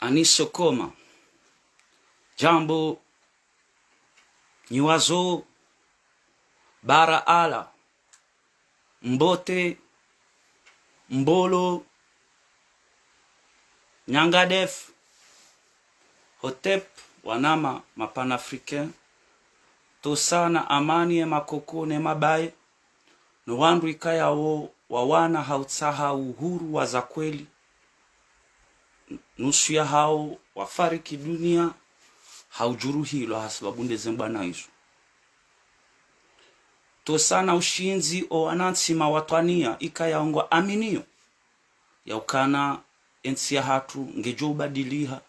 Anisokoma jambo Nyiwazo Bara Ala Mbote Mbolo Nyangadef Hotep wanama mapanafricain tosana amani ya makoko ne mabaye no wandu ikaya wawana hautsaha uhuru wa za kweli nusu ya hao wafariki dunia haujuruhilo hasababu ndezembana hizo tosana ushinzi o anansima watwania ikayaongwa aminio ya ukana ensi ya hatu ngejo ubadiliha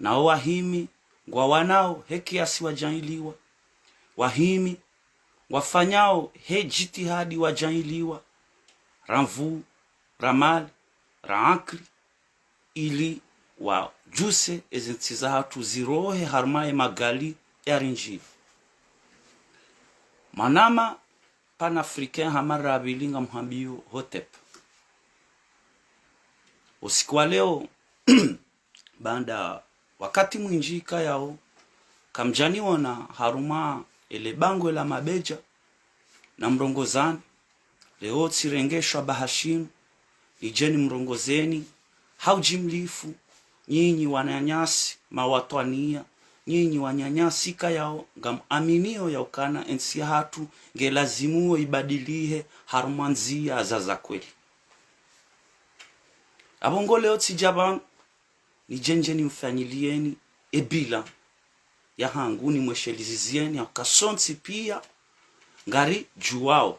na wahimi ngwa wanao heki asiwajailiwa wahimi wafanyao he jitihadi wajailiwa ramvu ramal raakri ili wa juse ezentsiza hatu zirohe harmaye magali yarinji manama panafricain hamara abilinga mhambio Hotep usiku wa leo banda wakati mwinjika yao kamjaniwa na haruma ele bango la mabeja na mrongozani leo tsirengeshwa bahashimu ijeni mrongozeni haujimlifu nyinyi wananyasi mawatwania nyinyi wanyanyasi kayao ngam aminio ya ukana ensi hatu ngelazimuo ibadilihe harumanzia za kweli abongo leo tijaban ni jenjeni mfanyilieni ebila ya hangu ni mweshelizizieni akasonti pia ngari juwao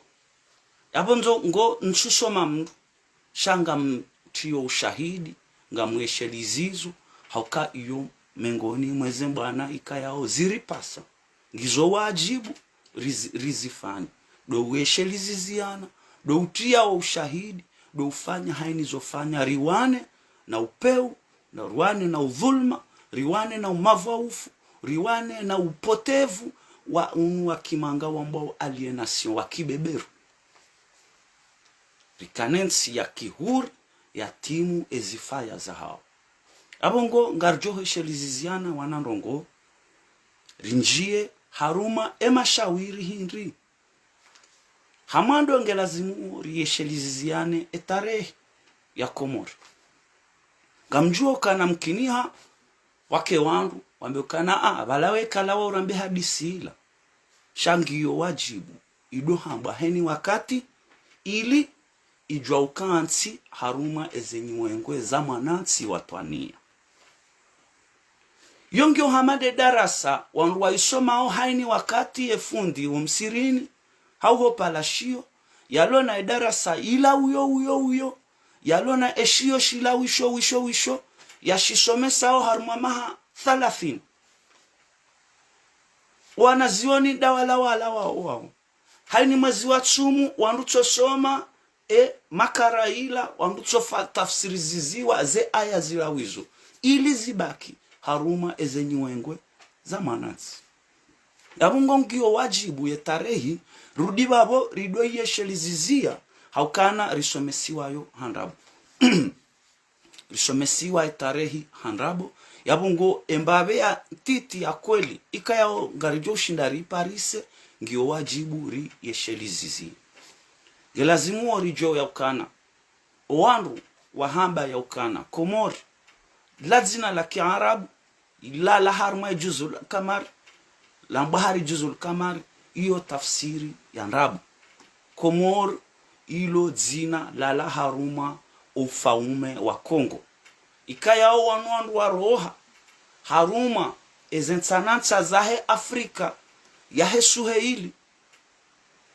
abonzo ngo nsusoma mndu shanga mtio ushahidi nga mweshelizizo hauka iyo mengoni mweze bwana ikayao ziripasa ngizo wajibu rizifanya do wesheliziziana do utia wa ushahidi do ufanya hainizofanya riwane na upeu na riwane na udhulma riwane na umavaufu riwane na upotevu wa kimanga wambao alienation wa kibeberu rikanensi ya kihuri ya timu ezifaya za hao abongo ngarjoho sheliziziana wanarongo rinjie haruma emashawiri hindri hamando ngelazimu riesheliziziane etarehe ya Komoro gamjuo kana mkiniha wake wandu wambeukana balawe kalawa urambe hadisila shangio wajibu idohamba heni wakati ili ijwa ukansi haruma ezenyuengwe zamanansi watwania yongyo hamade darasa wandu waisomao haini wakati efundi umsirini hauho palashio yalona edarasa ila uyo yalona eshio shila wisho yashisomesao haruma maha 30 wanazioni dawala wao haini mwezi wa tsumu wandu tsosoma makaraila wandu tsofa tafsiri ziziwa ze aya zilawizo ili zibaki haruma ezenyuengwe zamanansi yabungo ngio wajibu ye tarehi rudi babo ridoye shelizizia haukana risomesiwayo handrabo risomesiwa tarehi handrabo yabungo embabe ya titi ya kweli ikayao ngarijo shindari parise ngio wajibu ri yeshelizizia gelazimu orijo ya ukana wandu wahamba ya ukana Komori lazina la kiarabu ila la harma juzul kamar la bahari juzul kamar iyo tafsiri ya nrabu Komor ilo zina la haruma ufaume wa Kongo ikayao wanwandu wa roha haruma ezensanansa zahe Afrika yahe suheili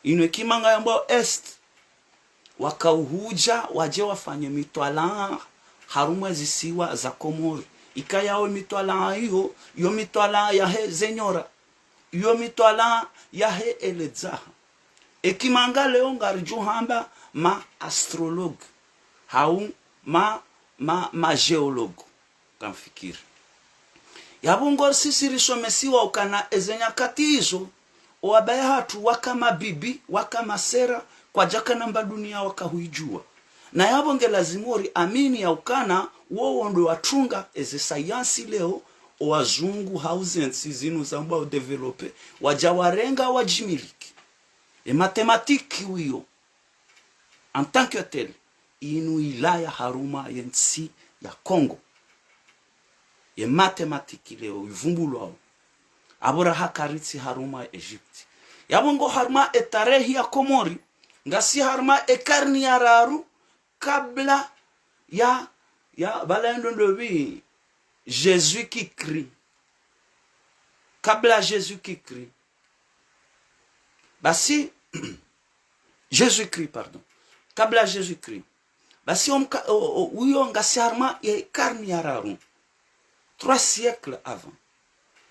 ino kimanga yambao est wakauhuja waje wafanye mitwala haruma zisiwa za Komori ikayao mitwala hiyo yo mitwala yahe zenyora yo mitwala yahe eledzaha ekimanga leo ngarjuhamba ma astrolog hau ma geolog kamfikiri yabungo sisi risomesiwa ukana ezenya katizo oabaya hatu wakama bibi wakama sera kwa jaka namba dunia wakahuijua na yabonge lazimori amini ya ukana wao ndo watunga eze sayansi leo wazungu hausensi zinu zamba udevelope wajawarenga wajimiliki e matematiki wiyo en tant que tel inu ilaya haruma yensi ya Kongo ye matematiki leo ivumbulwao abora hakaritsi haruma Egypte yabongo haruma etarehi ya Komori ngasi haruma ekarni ya raru kabla ya balendo ndobi Jésus qui crie kabla Jésus qui crie basi Jésus crie pardon kabla Jésus crie basi uyo ngasi haruma ekarni ya raru 3 siècles avant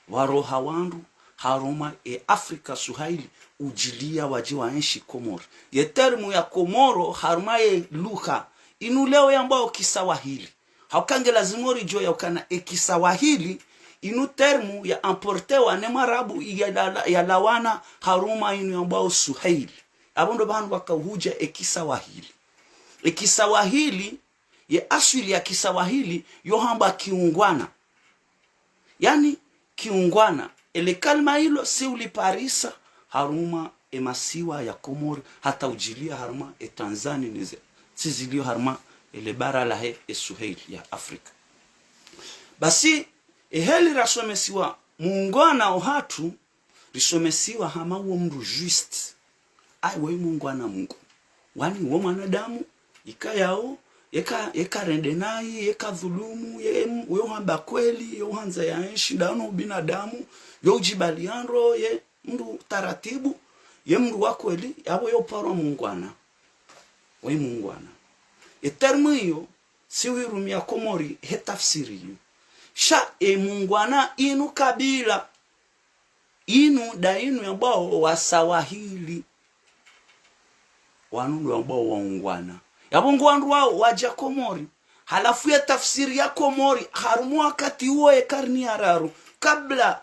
waro hawandu haruma Afrika Suhaili ujilia waji wa enshi Komoro ye termu ya Komoro haruma lugha inu leo yambao Kisawahili haukange lazimori jo ya ukana Kisawahili inu termu ya importe wa nemarabu ya lawana haruma inu yambao Suhaili abondo bandu wakahuja Kisawahili Kisawahili ye asili ya Kisawahili yohamba kiungwana yani kiungwana ele kalma hilo si uliparisa haruma emasiwa ya Komori hata ujilia haruma Tanzania nize sizilio haruma ele bara la Suhaili ya Afrika basi heli rasomesiwa muungwana ohatu risomesiwa hama uo mru juste ai we muungwana Mungu wani uo mwanadamu ikayao yeka rende nayi yeka dhulumu yo hamba kweli yo hanza ya enshi dano binadamu yo jibalianro ye mru taratibu ye mru wa kweli yabo yo paro muungwana we muungwana termu hiyo si wirumia Komori hetafsiri hiyo sha muungwana inu kabila inu dainu ambao wasawahili wanundu ambao waungwana yabongo wandu wao waja Komori halafu ya tafsiri ya Komori harumu wakati huo karni ya raru kabla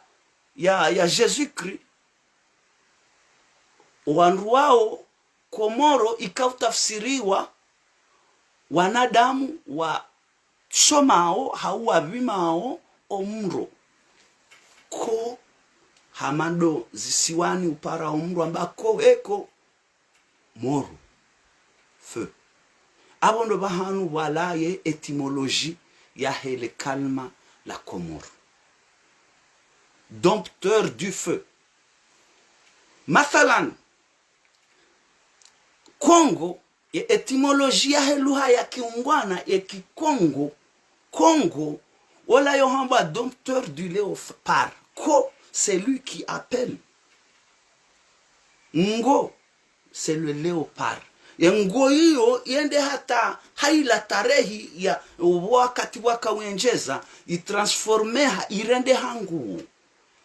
ya Jésus Christ wandu wao Komoro ikautafsiriwa wanadamu wa somao hauwa vimao omro ko hamando zisiwani upara omro ambako eko moro feu abondo bahanu walaye étymologie ya hele kalma la Komoro dompteur du feu mathalan Kongo ye étymologie ya lugha ya kiungwana ya Kikongo Congo wala yohamba dompteur du léopard ko c'est lui qui appelle ngo c'est le léopard ngo hiyo yende hata haila tarehi ya wakati wakawenjeza itransforme irende hangu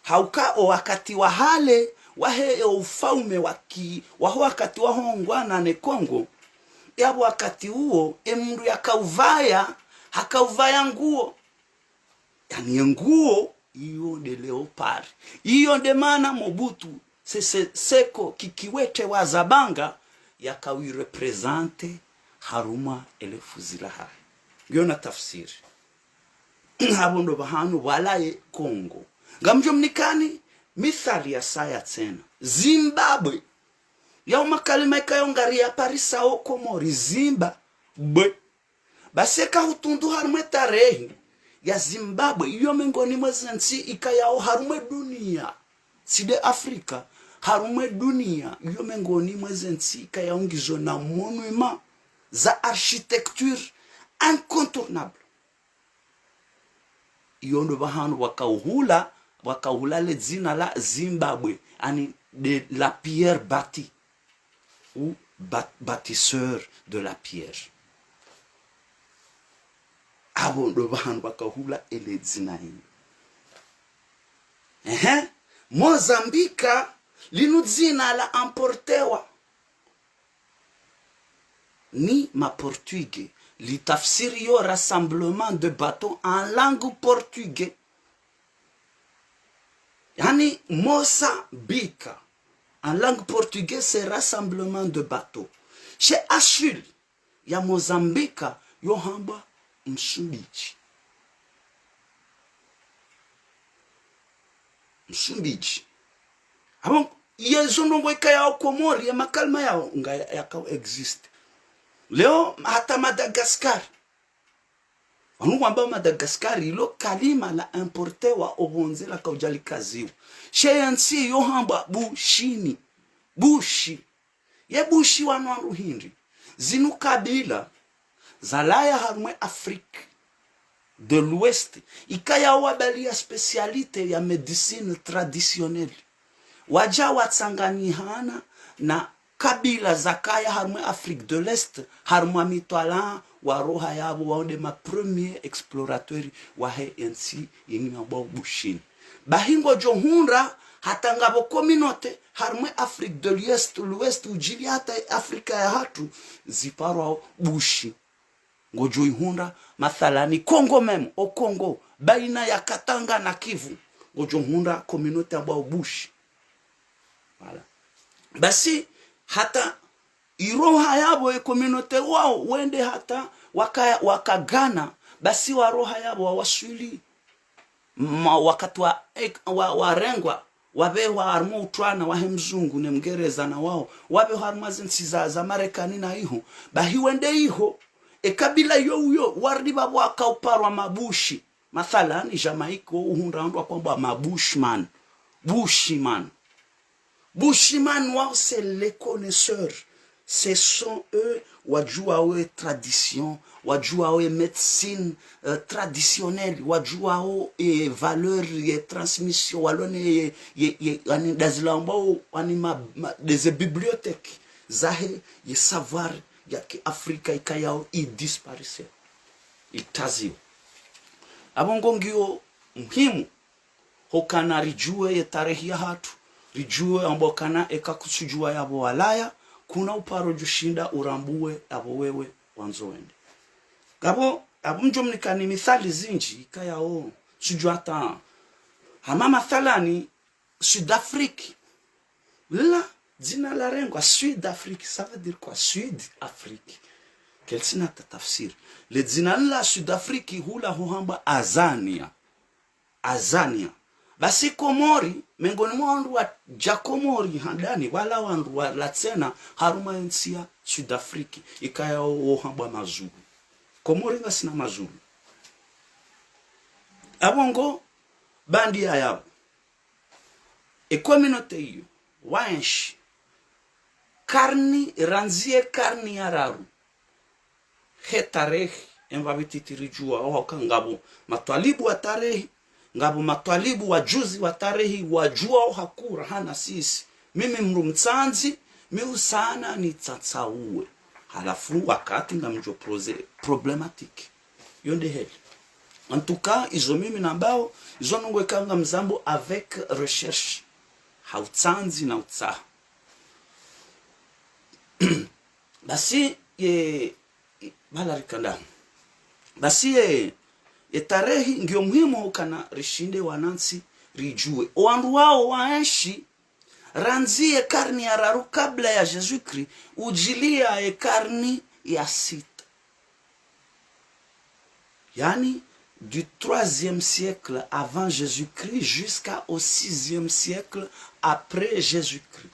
hauka wakati wa hale wahe ufaume wa wakati wa hongwana ne Kongo ya wakati huo emru yakauvaya hakauvaya nguo yani nguo hiyo de leopard hiyo de mana Mobutu seko kikiwete wa Zabanga yakawi represente haruma ele fuziraha ngiona tafsiri habondo bahanu walaye Kongo ngamjo mnikani mithali ya saya tena Zimbabwe ya makalima ikayongaria parisa o Komori Zimbabwe baseka hutundu harumwe tarehi ya Zimbabwe iyo mengoni mwezensi ikayao harumwe dunia side Afrika harumwe dunia iyo mengoni mwezensi ikayaongizo na monument za architecture incontournable iyo ndo bahanu wakauhula le zina la Zimbabwe ani de la pierre bâtie ou bâtisseur de la pierre abondo bahanu wakahula ele zina hii Mozambika linu zina la emportewa ni ma portugais li tafsiri yo rassemblement de bateaux en langue portugais yani Mozambika en langue portugaise c'est rassemblement de bateaux chez Achille ya Mozambika yohamba Msumbiji. Abo yezo ndongo ikayao Komori ya makalma yao nga yakao exist. Leo hata Madagascar. Wanungu ambao Madagascar ilo kalima la importe wa ohonze la kaujali kaziu. Sheyansi yohamba bushini. Bushi. Ye bushi wanu ruhindi. Zinu kabila zalaya harumwe Afrique de l'Ouest ikaya wabalia spesialite ya medicine traditionnelle. Waja watsanganyihana na kabila zakaya harumwe Afrique de l'Est harumwa mitwala wa roha yabo waonde ma premier explorateur wa he ensi yenye ambao bushini. Bahingo johunra hata ngabo communauté harumwe Afrique de l'Ouest ujili hata Afrika ya hatu ziparwa bushi. Ngojo ihunda mathalani Kongo meme o Kongo baina ya Katanga na Kivu ngojo hunda communauté ambao bushi. Voilà. Basi hata iroha yabo e communauté wao wende hata wakagana basi wa roha yabo wawaswili wakati warengwa wabewa harmo utwana wahe mzungu ne mgereza na wao wabe harmo zinsi za Marekani na iho bahi wende iho kabila yo wariba waka uparwa mabushi mathalani Jamaica uhunda andwa kwamba mabushman Bushman wao c'est les connaisseurs, ce sont eux wajua we tradition, wajua we médecine traditionnelle, wajua we valeur ye transmission walone ye ani dazilambao ani des bibliothèques zahe ye savoir ya ki Afrika ikayao disparaître itazio abongo ngio muhimu hokana rijue ye tarehe ya hatu rijue ambao kana ekakusujua yabo walaya kuna uparo jushinda urambue abo wewe wanzoende gabo abunjomnika ni mithali zinji ikayao sujua ta hama mathalani Sud-Afrique la Dina la rengo Sud-Afrique, ça veut dire quoi? Sud-Afrique. Quel sina tafsir? Le dina la Sud-Afrique hula huhamba Azania. Basi Komori, mengoni mwandu wa Jakomori handani, wala wandu wa Latsena, haruma ensia Sud-Afrique. Ikaya huhamba Mazulu. Komori nga sina Mazulu. Abongo, bandi ya yabo. E communauté hiyo, waenshi. Karni ranzie karni araru hetarehi embabitirijua ohoka ngabo matwalibu wa tarehi ngabo matwalibu wa juzi wa tarehi wajua hakura hana sisi mimi mrumtsanzi miusana ni tsatsauwe halafu wakati ngamjo problematique yonde heli en tout cas izo mimi nambao izo nungwe kanga mzambo avec recherche hautsanzi na utsaha. Basi malarikanda basi tarehi ngio muhimu kana rishinde wanansi rijue wandu wao waenshi ranzie karni ya raru kabla ya Jésus-Christ ujilia karni ya 6 yani du 3e siècle avant Jésus-Christ jusqu'au 6e siècle après Jésus-Christ.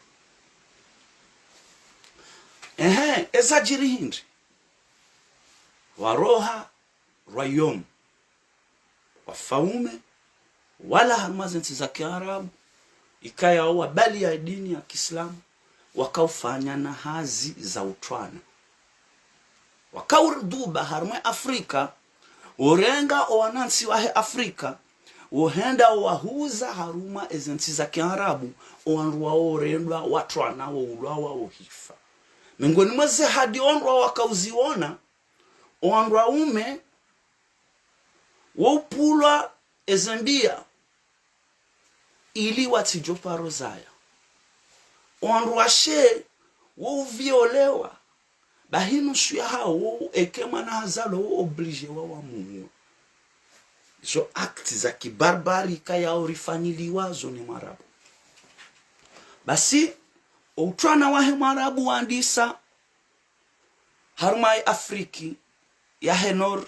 Ezajiri hindi waroha rayom wafaume wala harmazensi za Kiarabu ikaya wa bali ya dini ya Kiislamu wakaufanya na hazi za utwana wakaurduba harumwe Afrika orenga owanansi wahe Afrika ohenda wahuza haruma ezensi za Kiarabu owanruwa orendwa watwana wa ulawa ohifa mengoni mweze hadi onrwa wakauziona onrwa ume wopulwa ezambia ili watijoparo zaya onrwa she woviolewa bahinu suya hao ekema na hazalo oblige wa mungu so acti za kibarbari kaya orifanyiliwa zoni marabu basi utwana wahe marabu wandisa harumai Afriki ya henor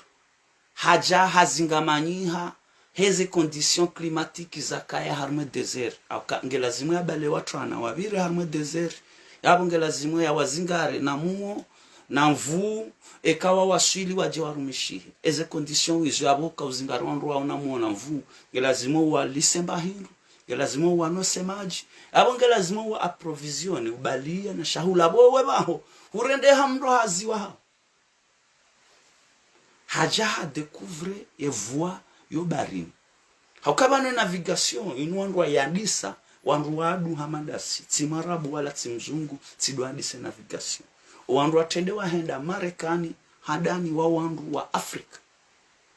haja hazingamanyiha heze condition climatique zakaya harme desert au ngelazimu ya bale watu ana wabire harme desert yabo ngelazimu ya wazingare na muo na mvu ekawa waswili waje warumishihe eze condition wizo yabo ka uzingare wandu waona muo na mvu ngelazimu wa lisemba hindu ngelazimu wa no semaji yabo ngelazimu wa approvision ubalia na shahula bowe baho urende hamro haziwa hao haja découvre et voix yo barini haukabane navigation inwandwa yadisa wandu wadu hamadasi timarabu wala timzungu tidwadise navigation wandu watende wahenda Marekani hadani wa wandu wa Afrika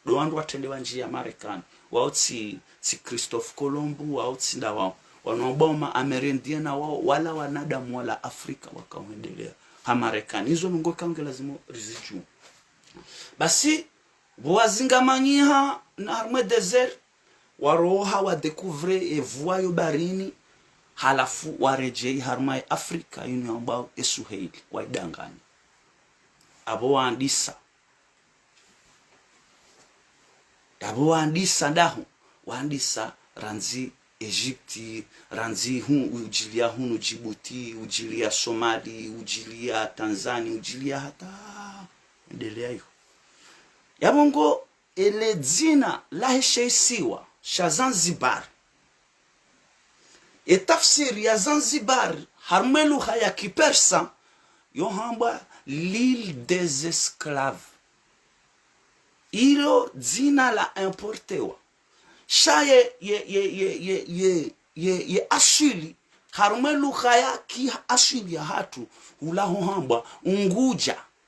do wandu watende wa njia Marekani wao ti Christophe Colombo wao tinda wao wanaoboma Amerindiana wao wala wanadamu wala Afrika wakaendelea ha Marekani hizo ngo kange lazima riziju basi boazingamanyiha na harme desert waroha wa découvrir et voyo barini halafu warejei harma Afrika yuni ambao esuheli waidangani abo waandisa ndahu waandisa ranzi Egypti ranzi ujilia hunu Djibouti ujilia Somali ujilia Tanzania ujilia hata endelea hiyo yabongo ele dzina lahesheisiwa sha Zanzibar etafsiri ya Zanzibar harmelu haya kipersa yohamba l'île des esclaves ilo dzina la importewa shaye ye ashili harmelu haya ki ashili ya hatu ulaho hamba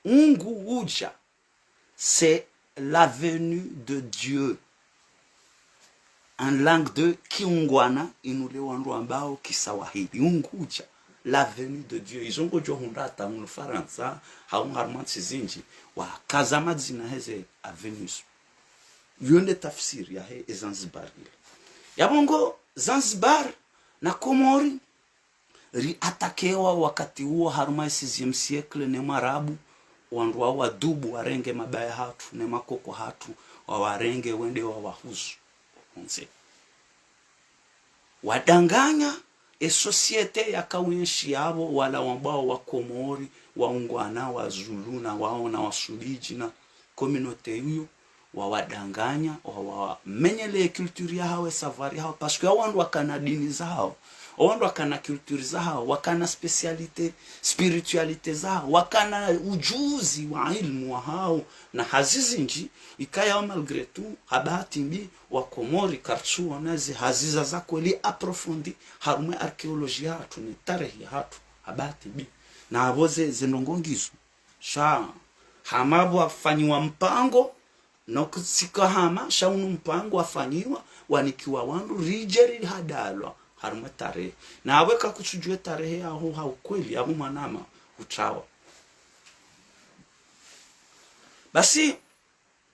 unguja c'est la venue de Dieu en langue de Kiungwana inule wandu ambao kisawahili unguja la venue de Dieu izongo jo hundata mu Faransa haun harmanti zinji wa kazama zina heze avenues yone tafsiri ya he Zanzibar ya bongo Zanzibar na Komori ri atakewa wakati huo harma 6e siècle ne marabu wandu wa wadubu warenge mabaya hatu ne makoko hatu wa warenge wende wa wahuzu onse wadanganya societe ya kawenshi yabo wala wambao wa Komori waungwana wa Zulu na waona wasubiji na communauté hiyo wawadanganya menyele culture yao savari hao parce que wandu wakana dini zao wandu wakana culture zao wakana specialite spiritualite zao wakana ujuzi wa ilmu wa hao na hazizi nji ikaya malgré tout habati mbi wa Komori karchu onazi haziza za kweli approfondi harume arkeolojia hatu ni tarehi hatu habati mbi na aboze zenongongizo sha hamabo afanywa mpango no kusika hama shaunu mpango afanywa wanikiwa wandu rijeri hadalwa harume tarehe na aweka kuchujue tarehe aho haukweli abu manama utawa basi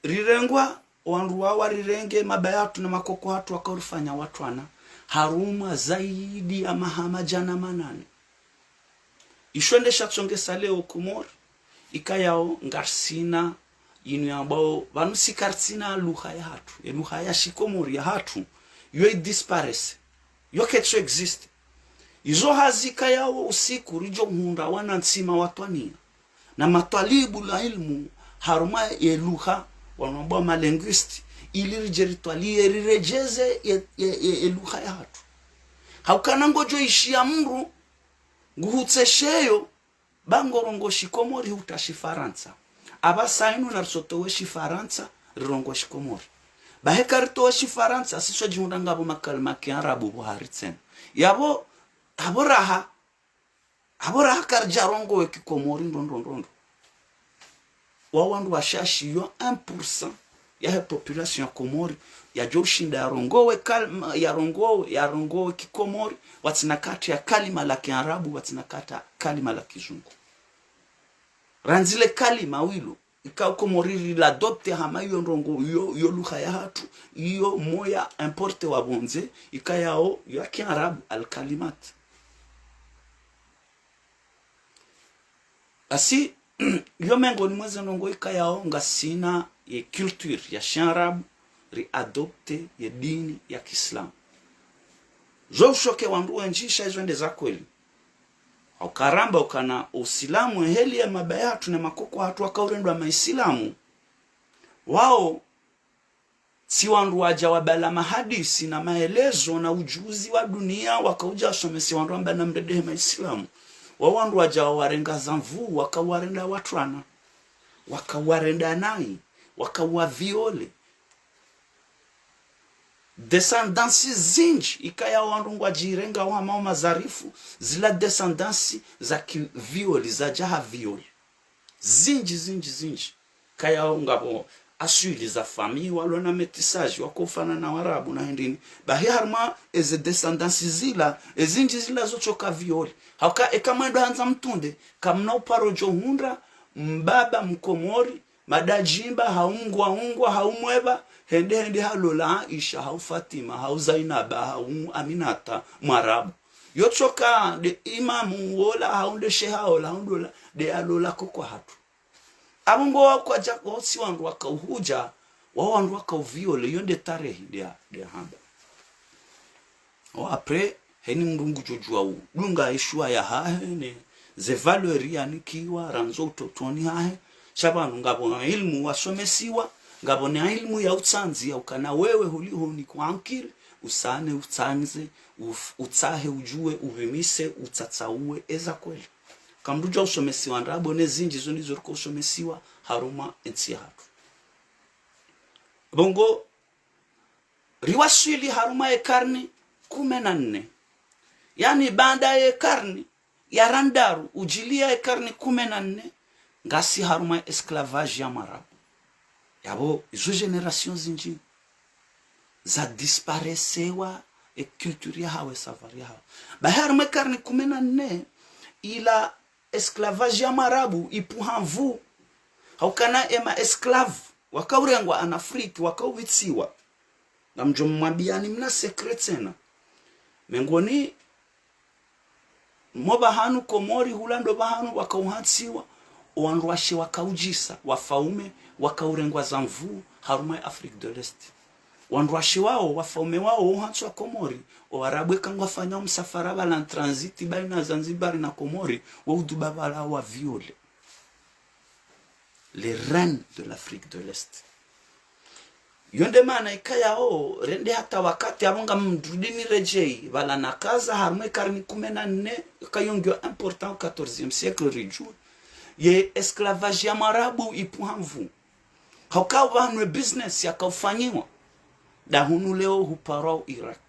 rirengwa wandu wawa rirenge mabayatu na makoko hatu wakarufanya watwana haruma zaidi ya mahama jana manane ishwende shatsonge saleo Komori ikayao ngarsina inu ambao vanusi karsina lugha ya hatu lugha ya shikomori ya hatu yo disparese yo ketso existe izo hazika yao usiku rijo hunda wana nsima watwania na matalibu la ilmu haruma ya lugha wanambao malinguisti ili rijeritwalie rirejeze lugha ya hatu haukana ngojo ishia mru nguhutsesheyo bangorongo shikomori hutashi Faransa abasainu narsotowe shi Faransa rirongo shikomori bahekarto shi Faransa siso junda ngabo makalma kiarabu buharitsen yabo aboraha karjarongo we kikomori ndondondo wawandu washashi yo 1% ya population ya Komori ya joshinda yarongowe kalma yarongowe kikomori watinakati ya kalima la kiarabu watinakata kalima la kizungu ranzile kalima wilo ikao Komori la adopte hama yo ndongo yo lugha ya hatu yo moya importe wa bonze ikayao ya kiarabu al kalimat asi yo mengo ni mweze nongo ikayao nga sina ye culture ya shanrabu ri adopte ye dini ya Kiislamu. Jo ushoke wandu njisha hizo ende za kweli. Au karamba ukana usilamu heli ya mabayatu na makoko hatu wakaurendwa maislamu. Wao si wandu waja wabala mahadisi na maelezo na ujuzi wa dunia wakauja wasomesi wandu amba na mredehe maislamu. Wandu waja warenga zamvu wakawarenda watwana, wakawarenda nai, wakawaviole. Descendance zinji ikaya wandu wajirenga wa mao mazarifu zila descendance za kivioli za jaha violi. Zinji kaya ngabo asuli za famille walona metisaji wakofana na warabu na hendini bahi harma eze descendance zila ezinji zila zochoka violi hauka ekamwendo hanza mtunde kamna uparojo hundra mbaba mkomori madajimba haungwa haumweba hende halola Aisha hau Fatima hau Zainaba hau Aminata mwarabu yochoka de imamu wola haunde shehaola haundola de alola kokwa hatu abungo wako jako si wandu wakauhuja wandu wakauviole yonde tarehi de hamba o apres heni mndungu jojua u dunga ishua ya hahe ne ze valeri anikiwa ranzo utotoni hahe shabanu ngabo ilmu wasomesiwa ngabo ne ilmu ya utsanzi ya ukana wewe huliho ni kwankiri usane utsanze utsahe ujue uvimise utsatsaue eza kweli kamduja usomesiwa ndabo ne zinji zo ndizo riko usomesiwa haruma ensi hatu bongo riwasili haruma e karni 14 yani banda e karni ya randaru ujilia e karni 14 ngasi haruma esclavage ya marabu yabo izo generation zinji za disparesewa e culture ya hawe savari ya hawe haruma e karni 14 ila esclavage ya marabu ipuhanvu haukana ema esclave wakaurengwa anafriki wakauvitsiwa na mjomwabiani mna secret tena mengoni moba hanu komori hulando bahanu wakauhatsiwa oandwashi wakaujisa wafaume wakaurengwa zamvu haruma ya Afrique de l'Est wandwashi wao wafaume wao uhatswa komori oarabwe kangwa fanya msafara bala transit baina Zanzibar na Komori wa udubabala wa viole les reines de l'Afrique de l'Est yonde mana ikaya rende hata wakati abonga mdudini rejei bala nakaza harumwe karni 14 kayongyo important au 14e siècle riju ye esclavage ya marabu ipuhamvu haukawa hanwe business ya kaufanyiwa dahunu leo huparao Iraq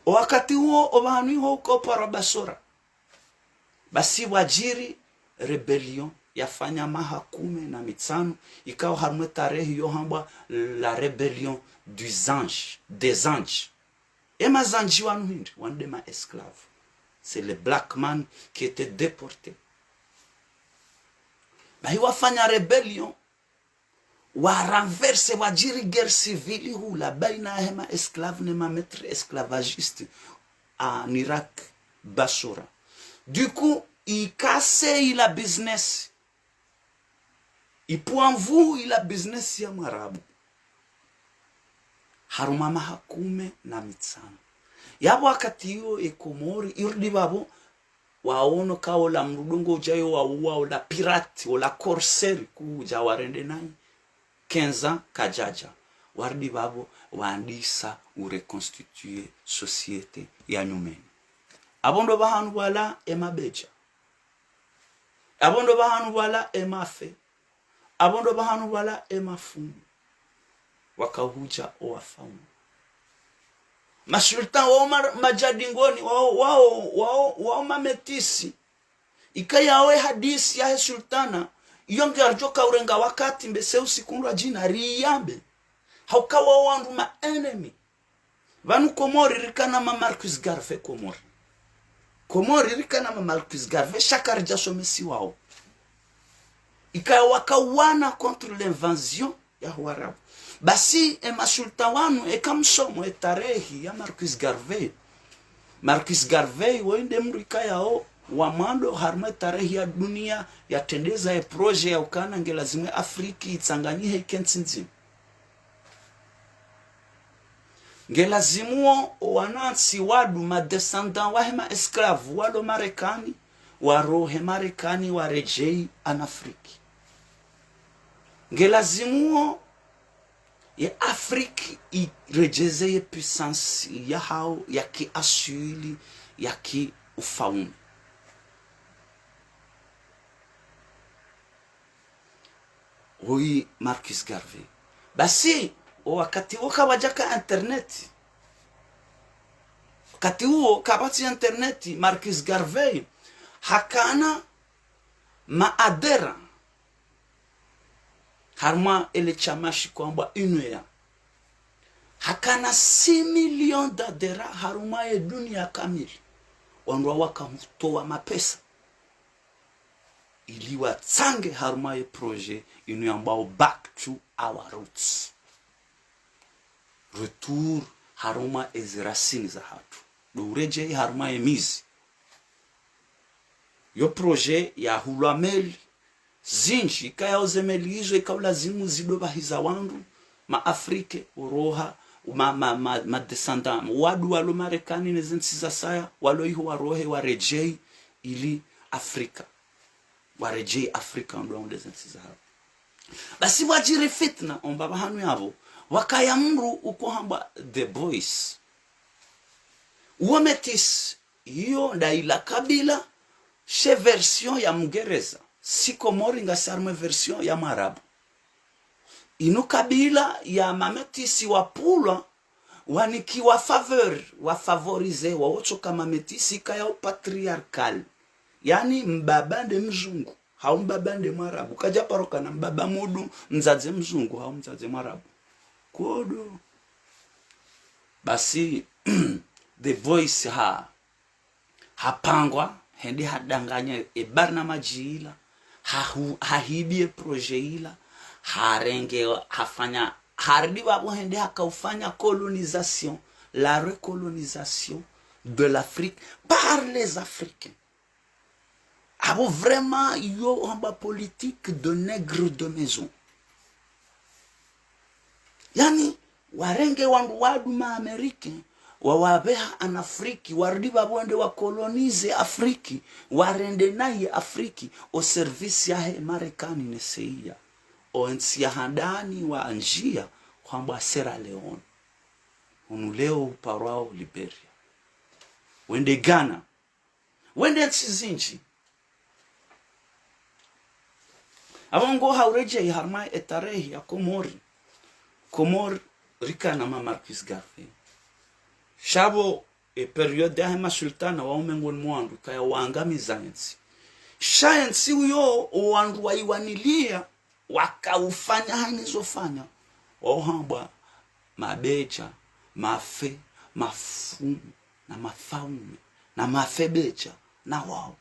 wakati huo obanu huko para Basora basi wajiri rebellion yafanya mahakume na mitsano ikawa harumwe tarehi yohamba la rebellion des anges ema zanji wanu hindi wandema esclave c'est les black man qui étaient déportés bahi wafanya rebellion wa renverse wajiri guerre civile hula baina hema esclave ne ma maître esclavagiste en Irak Basora du coup il casse la business ipuanvu ila business ya marabu haruma mahakume na mitsano yabo wakati hiyo ekomori irdi babo waono kao la mrudungo ujayo wa la pirate o la corsaire kuja warende nai 15 ans kajaja wardi babo waandisa ureconstituer société ya nyumeni abondo bahanu wala emabeja abondo bahanu wala emafe abondo bahanu wala emafumu wakahuja owafamu masultan wa majadingoni wao mametisi ikayawe hadisi ya sultana yonge arjoka urenga wakati mbese usikundwa jina riyambe haukawa wandu ma enemy vanu Komori rikana ma Marcus Garvey Komori rikana ma Marcus Garvey shakar jasomesi wao ikawa wakawana contre l'invasion ya Warabu basi ema sultan wanu ekamsomo etarehi ya Marcus Garvey wende mrika yao wa mando harma tarehe ya dunia ya tendeza ya proje ya ukana nge lazima Afriki itsanganyihe kensinzi nge lazimuo wanansi wadu madescendant wahema esclave walo Marekani warohe Marekani warejei anafriki nge lazimuo ya Afriki irejeze ye puissance ya hao ya ki asuli ya ki ufaume. Oui, Marcus Garvey. Basi wakati huo kawajaka internet. Wakati huo kabati internet Marcus Garvey hakana maadera harma ele chamashi kwamba inuya hakana 6 millions d'adera haruma ya dunia kamili wanwa wakamutoa mapesa iliwa tsange haruma ya projet inuya ambao back to our roots, retour haruma ezirasini za hatu doureje haruma ya mizi yo projet ya hulameli zinji kaya ozemeli hizo ikaula zimu zidoba hiza wandu maafrike uroha ma descendant wadu walo Marekani nezensi za saya walo iho warohe warejei ili Afrika warejei Afrika ndo nezensi za hapo. Basi wajire fitna ombaba hanu yabo wakaya mru uko hamba the boys uometis iyo ndaila kabila she version ya Mngereza siko moringa sarme version ya Marabu inu kabila ya mametisi wa pula waniki wa favor wa favorize wa ocho kama metisi kaya patriarkal yani mbabande mzungu hau mbabande Marabu kaja paroka na mbaba mudu mzaze mzungu hau mzaze Marabu kodo. Basi the voice hapangwa hendi hadanganya ebarna majila hahibie proje ila harenge hafanya hardi babo hende hakaufanya colonisation, la recolonisation de l'Afrique par les Africains. Abo vraiment yo hamba politique de nègre de maison. Yani warenge wandu wadu ma Americain wawabeha an Afriki wardi babo hende wa colonize Afriki warende naye Afriki o service ya Marekani neseia o ensia handani wa anjia kwamba Sierra Leone unuleo uparao Liberia wende Ghana wende nchizinji avongo haureje harma etarehi ya Komori rikana ma Marcus Garvey shabo periode ya hema sultana wa umengoni mwandu kaya waangamiza nchi science uyo wandu waiwanilia wakaufanya hanizofanya wahamba mabecha mafe mafumu na mafaume na mafebecha na wao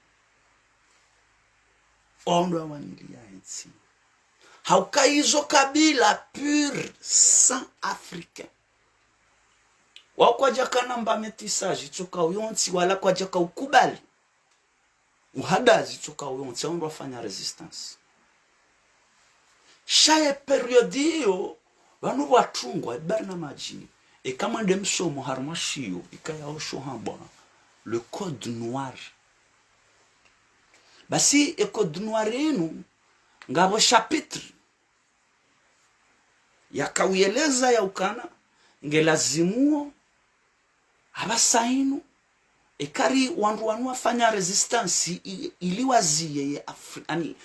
ondo wanilia nchi haukaizo kabila pure sans africain wako jakana mba metisaji toka uyonsi wala kwa jaka ukubali uhadazi toka uyonsi ondo wafanya resistance shaye periodio wanu watungwa barna majini e kama ndemsomo harmashio ikaya osho hamba le code noir. Basi e code noir enu ngabo chapitre ya kawieleza ya ukana ngelazimuo abasainu ekari wandu wanu wafanya resistance iliwazie ye ani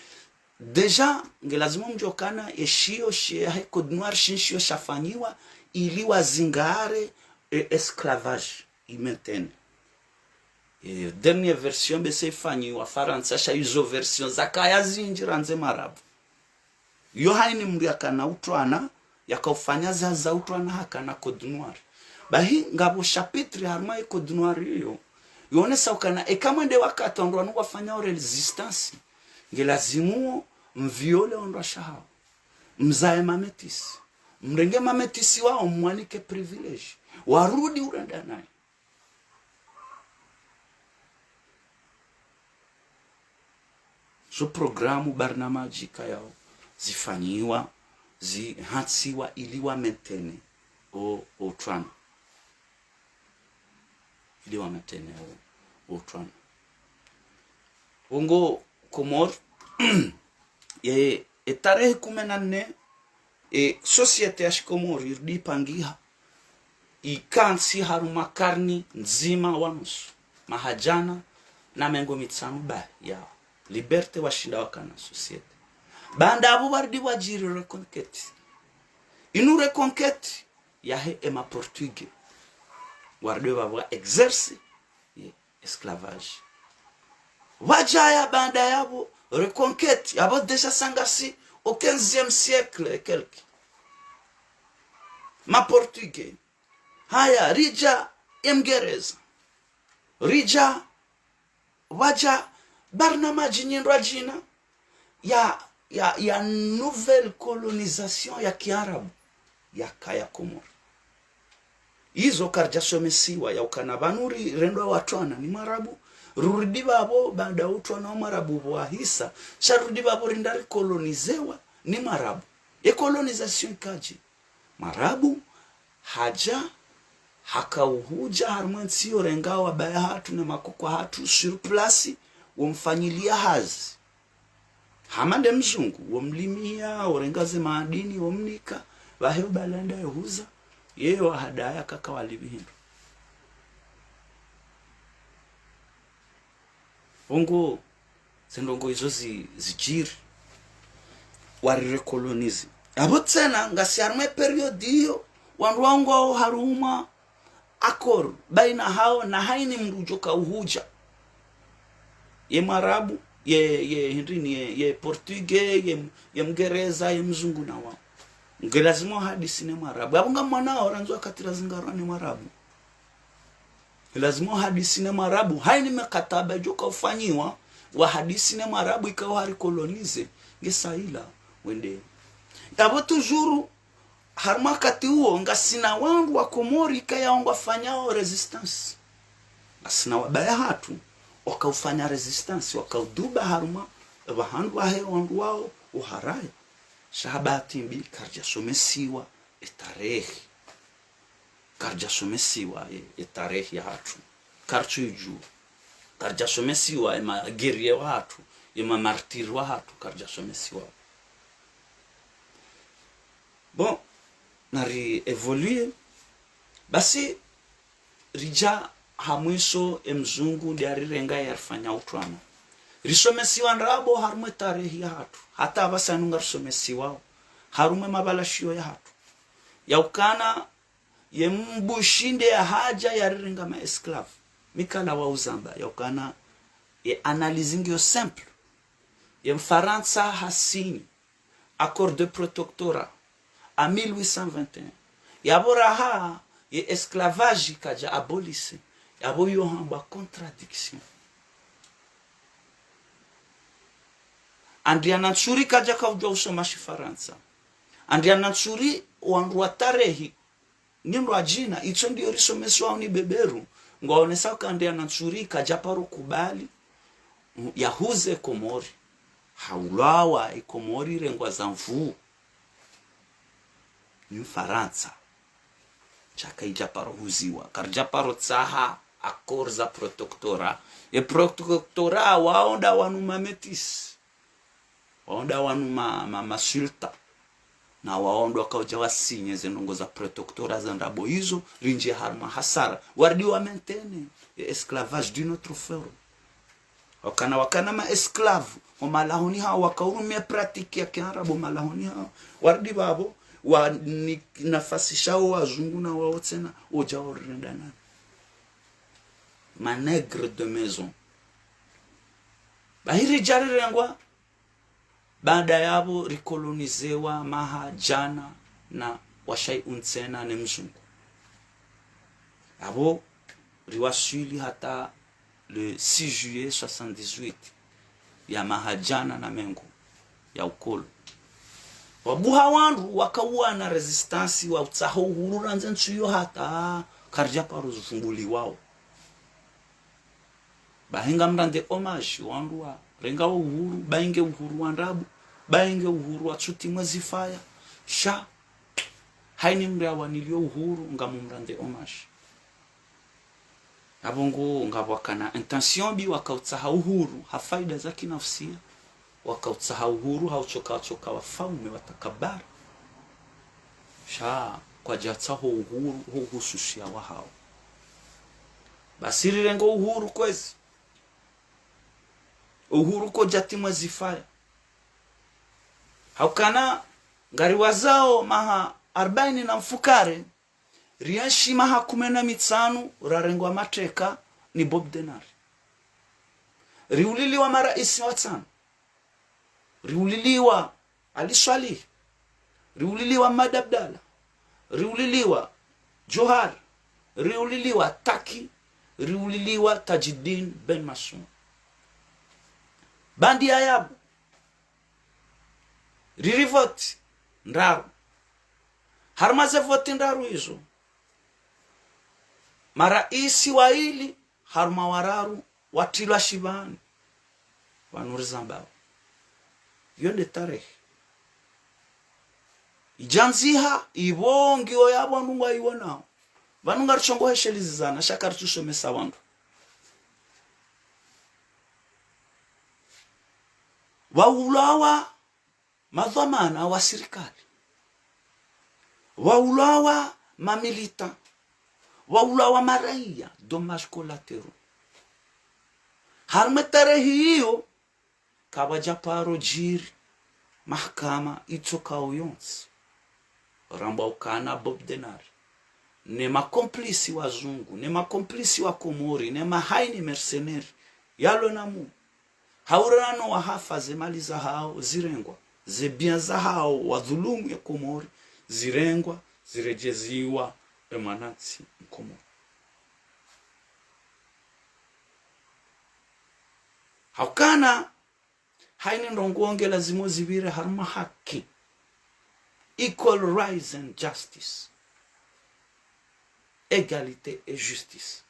deja ngelazimu mjokana eshio shia code noir shinshio shafanyiwa iliwazingare esclavage imetene dernière version bese fanyiwa Faransa sha izo version zakaya zinjira nze Marabu yo haini mriakana utwana yakaufanya za utwana hakana code noir bahi ngabo chapitre harma code noir yo yonesa ukana kama nde wakati ndo wanu wafanya resistance ngelazimu mviole ndo shahao mzae mametisi mrenge mametisi wao mwanike privilege warudi urenda naye zo programu barnamaji kayao zifanyiwa zihatsiwa ili wa maintaine o twana ili wa maintaine o twana ongo Komor ye tarehe 14 societe ya Komor irdi pangiha ikansi haruma karni nzima wa nusu mahajana na mengo mitsanu ba ya liberte washinda wakana societe banda abo bardi wajiri reconquête inu reconquête ya he ema portugais warde baba exerce esclavage wajaya banda yabo reconquête yabo deja sangasi au 15e siècle et quelques ma portugais haya rija emgereza rija waja barnamaji nyendwa jina ya nouvelle colonisation ya kiarabu ya kaya Komor hizo karja somesiwa ya ukanabanuri rendwa watwana ni marabu ruridi babo banda utwana wa marabu wa hisa sharudi babo rindari kolonizewa ni marabu colonisation kaji marabu haja hakauhuja harmonsio rengawa baya hatu na makokwa hatu sur place wamfanyilia hazi hamande mzungu wamlimia orengaze maadini wamnika baheo balanda yahuza yeo hadaya kaka walibihindu ongo sendongo hizo zijiri wari rekolonize abo tena ngasi harme period hiyo wanruango haruma akor baina hao na haini mrujoka uhuja ye marabu ye hindrini ye portugais ye mgereza ye mzungu na wao ngelazima hadisi ne marabu abunga mwana oranzo akatira zingaro ni marabu lazima hadisi ne marabu haini mekataba joka ufanyiwa wa hadisi ne marabu ikawa hari kolonize ngesaila wende abo toujours harma kati huo ngasina wangu wa Komori kaya wangu wafanyao resistance asina wabaya hatu wakaufanya resistance wakauduba harma wahandu wahe wangu wao uharaya shahabati mbi karja somesiwa etarehi karja somesiwa etarehi ya hatu karchu iju karja somesiwa ema gerie wa hatu ema martir wa hatu karja somesiwa bon nari evolue basi rija hamwiso emzungu ndiari renga yarfanya utwana risomesiwa nrabo harume tarehi ya hatu hata abasanunga risomesiwa harume mabalashio ya hatu yaukana yembushinde ya haja yarirenga ma esclave mikala wa uzamba yaukana ye analyzing yo simple yemfaransa hasini accord de protectorat à 1821 yaboraha ye esclavage kaja abolise yabo yo hamba contradiction Andriana Ntsuri kaja kaujwa usoma Faransa Andriana Ntsuri wanrua tarehi nyendo ajina icho ndio risomeswa ni beberu ngaonesa ka Andriana Ntsuri kaja paro kubali yahuze Komori haulawa Komori rengwa za mvu ni Faransa chaka ijaparo huziwa karjaparo tsaha akorza protectora e protectora waonda wanuma metis waonda wanuma masulta na waondo kauja wasinye zenongo za protectora za ndabo hizo rinje harma hasara wardi wa maintaine esclavage d'une autre forme wakana ma esclave wa malahoni hao wakaurumia pratique ya kiarabu malahoni hao wardi babo wa nafasi shao wazungu na wao tena ojao rendana manegre de maison bahiri jari rengwa baada yabo rikolonizewa mahajana na washai unsena ne mzungu abo riwasili hata le 6 juillet 78 ya mahajana na mengo ya ukolo wabuha wandu wakawa na resistance wa utsaho uhuru nze nsuyo hata karja paro zufunguli wao bahinga mrande homage wandu wa renga uhuru bainge uhuru wa ndabu bainge uhuru wa tsuti mwezi faya sha haini mrea wanilio uhuru ngamumrande homage abongo ngabwakana intention bi wakautsaha uhuru hafaida za kinafsia wakautsaha uhuru hauchoka wafaume watakabara sha kwa jatsaho uhuru huhususia wa hao basiri rengo uhuru kwezi uhuru ko jatimwa zifaya haukana ngari wazao maha 40 na mfukare rianshi maha 15 rarengwa mateka ni Bob Denari riuliliwa maraisi watano riuliliwa Ali Swalih riuliliwa Madabdala riuliliwa Johar riuliliwa Taki riuliliwa Tajuddin Ben Masoum bandi ayabu ririvoti ndaru harmaze voti ndaru hizo maraisi waili harma wararu watilwa shibani wanurizambao yonde tarehe ijanziha ibongio yabo nunga iwonao vanunga ruchongo heshelizana shakari tusomesa wandu waulawa madhamana wa serikali waulawa mamilita waulawa maraia dommage collatéraux harma tarehe hiyo kawaja paro jiri mahakama itokao yonsi ramba ukana Bob Denari ne makomplisi wazungu ne makomplisi wa Komori ne mahaini mercenari yalo namu haurano wa hafa zemali za hao zirengwa zebia za hao wa dhulumu ya Komori zirengwa zirejeziwa emanatsi Komori haukana haini ndongonge lazimo zivire harma haki equal rights and justice égalité et justice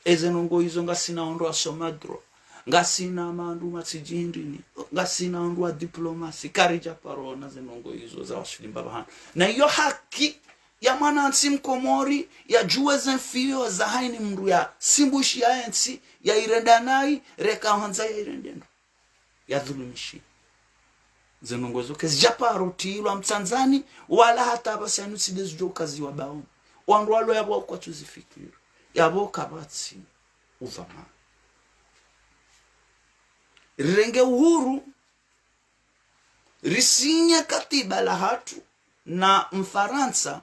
ezenongo hizo ngasina ondo asomadro ngasina mandu matsijindini ngasina ondo diplomasi karija parona zenongo hizo za washilimba bahana na hiyo haki ya mwanansi Mkomori ya juwe mfio za haini mndu ya simbushi ya ensi ya irendanai reka hanza ya irendendo ya dhulumishi zenongozo kezi japaro tilwa mtanzani wala hata basanu sidezo kazi wa baoni wandwalo yabo kwa tuzifikiri yabo kabatsi uvama renge uhuru risinya katiba la hatu na Mfaransa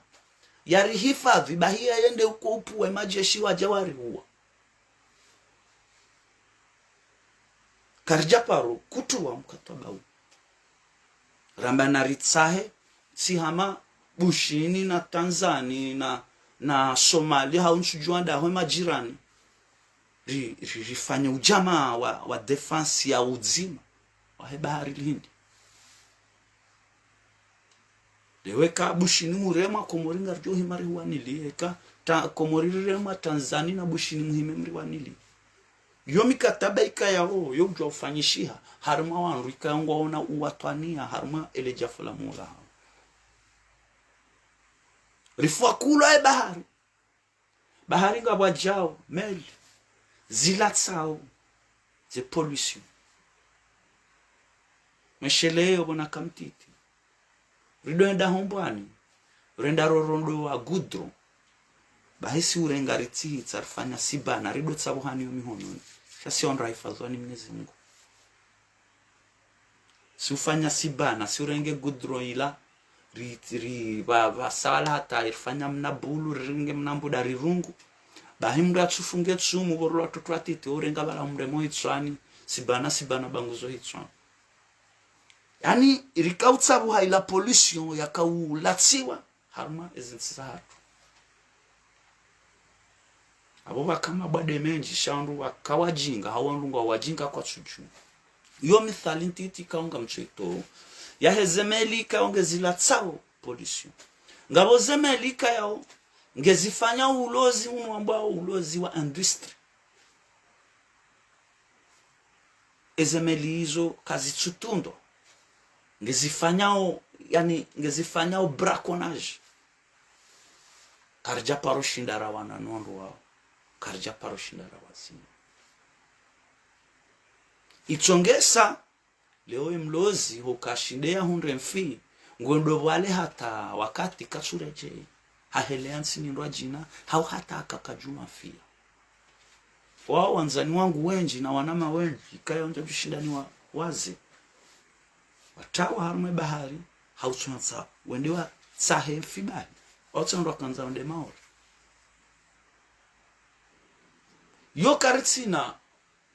yarihifadhi bahia yende uko upuwe majeshi wa jawari huwa karjaparo kutuwa mkataba huu ramba na ritsahe sihama Bushini na Tanzania na Somalia haunchujuanda hoe majirani rifanya ujamaa wa defense ya uzima wa bahari Hindi leweka Bushini murema Komoringa rjo himari wanilieka ta Komori rema Tanzania na Bushini muhimemri wanili yo mikataba ikayao yo ujwa ufanyishiha harma wanru ikayangwa ona uwatwania harma elejafula mula rifua kula bahari ngabwa jao meli zilatsao ze pollution mesheleo bona kamtiti ridoenda hombwani renda rorondo wa gudro bahisi urengariti tsarfanya sibana rido tsabuhani yo mihononi shasi on raifazwani Mwenyezi Mungu si ufanya sibana si urenge gudro ila ri ba sala hata irfanya mnabulu ringe mnambuda rirungu bahimra tsufunge tsumu borwa tutwatite urenga bala mremo itswani sibana banguzo hitswani yani irikautsabu haila pollution yakaulatziwa harma ezinsahatu abo bakama bade menji shandu wakawajinga hawandunga wajinga kwa chuchu yo mithali ntiti kaunga mchito ya hezemeli kaunge zilatsao pollution ngabo zemeli kayao ngezifanya ulozi uno ambao ulozi wa industry ezemeli hizo kazi tsutundo ngezifanyao braconnage karja paro shindara wana nondo wao karja paro shindara wazima ichongesa leo mlozi hukashindea hunde mfi ngondo wale hata wakati kasureje haheleansi ni jina hau hata akakajuma fia wao wanzani wangu wenji na wanama wenji kaya onja tushindani wazi watawa harume bahari hautunza wendiwa sahe fibali otsando kanza onde maori yo karitsina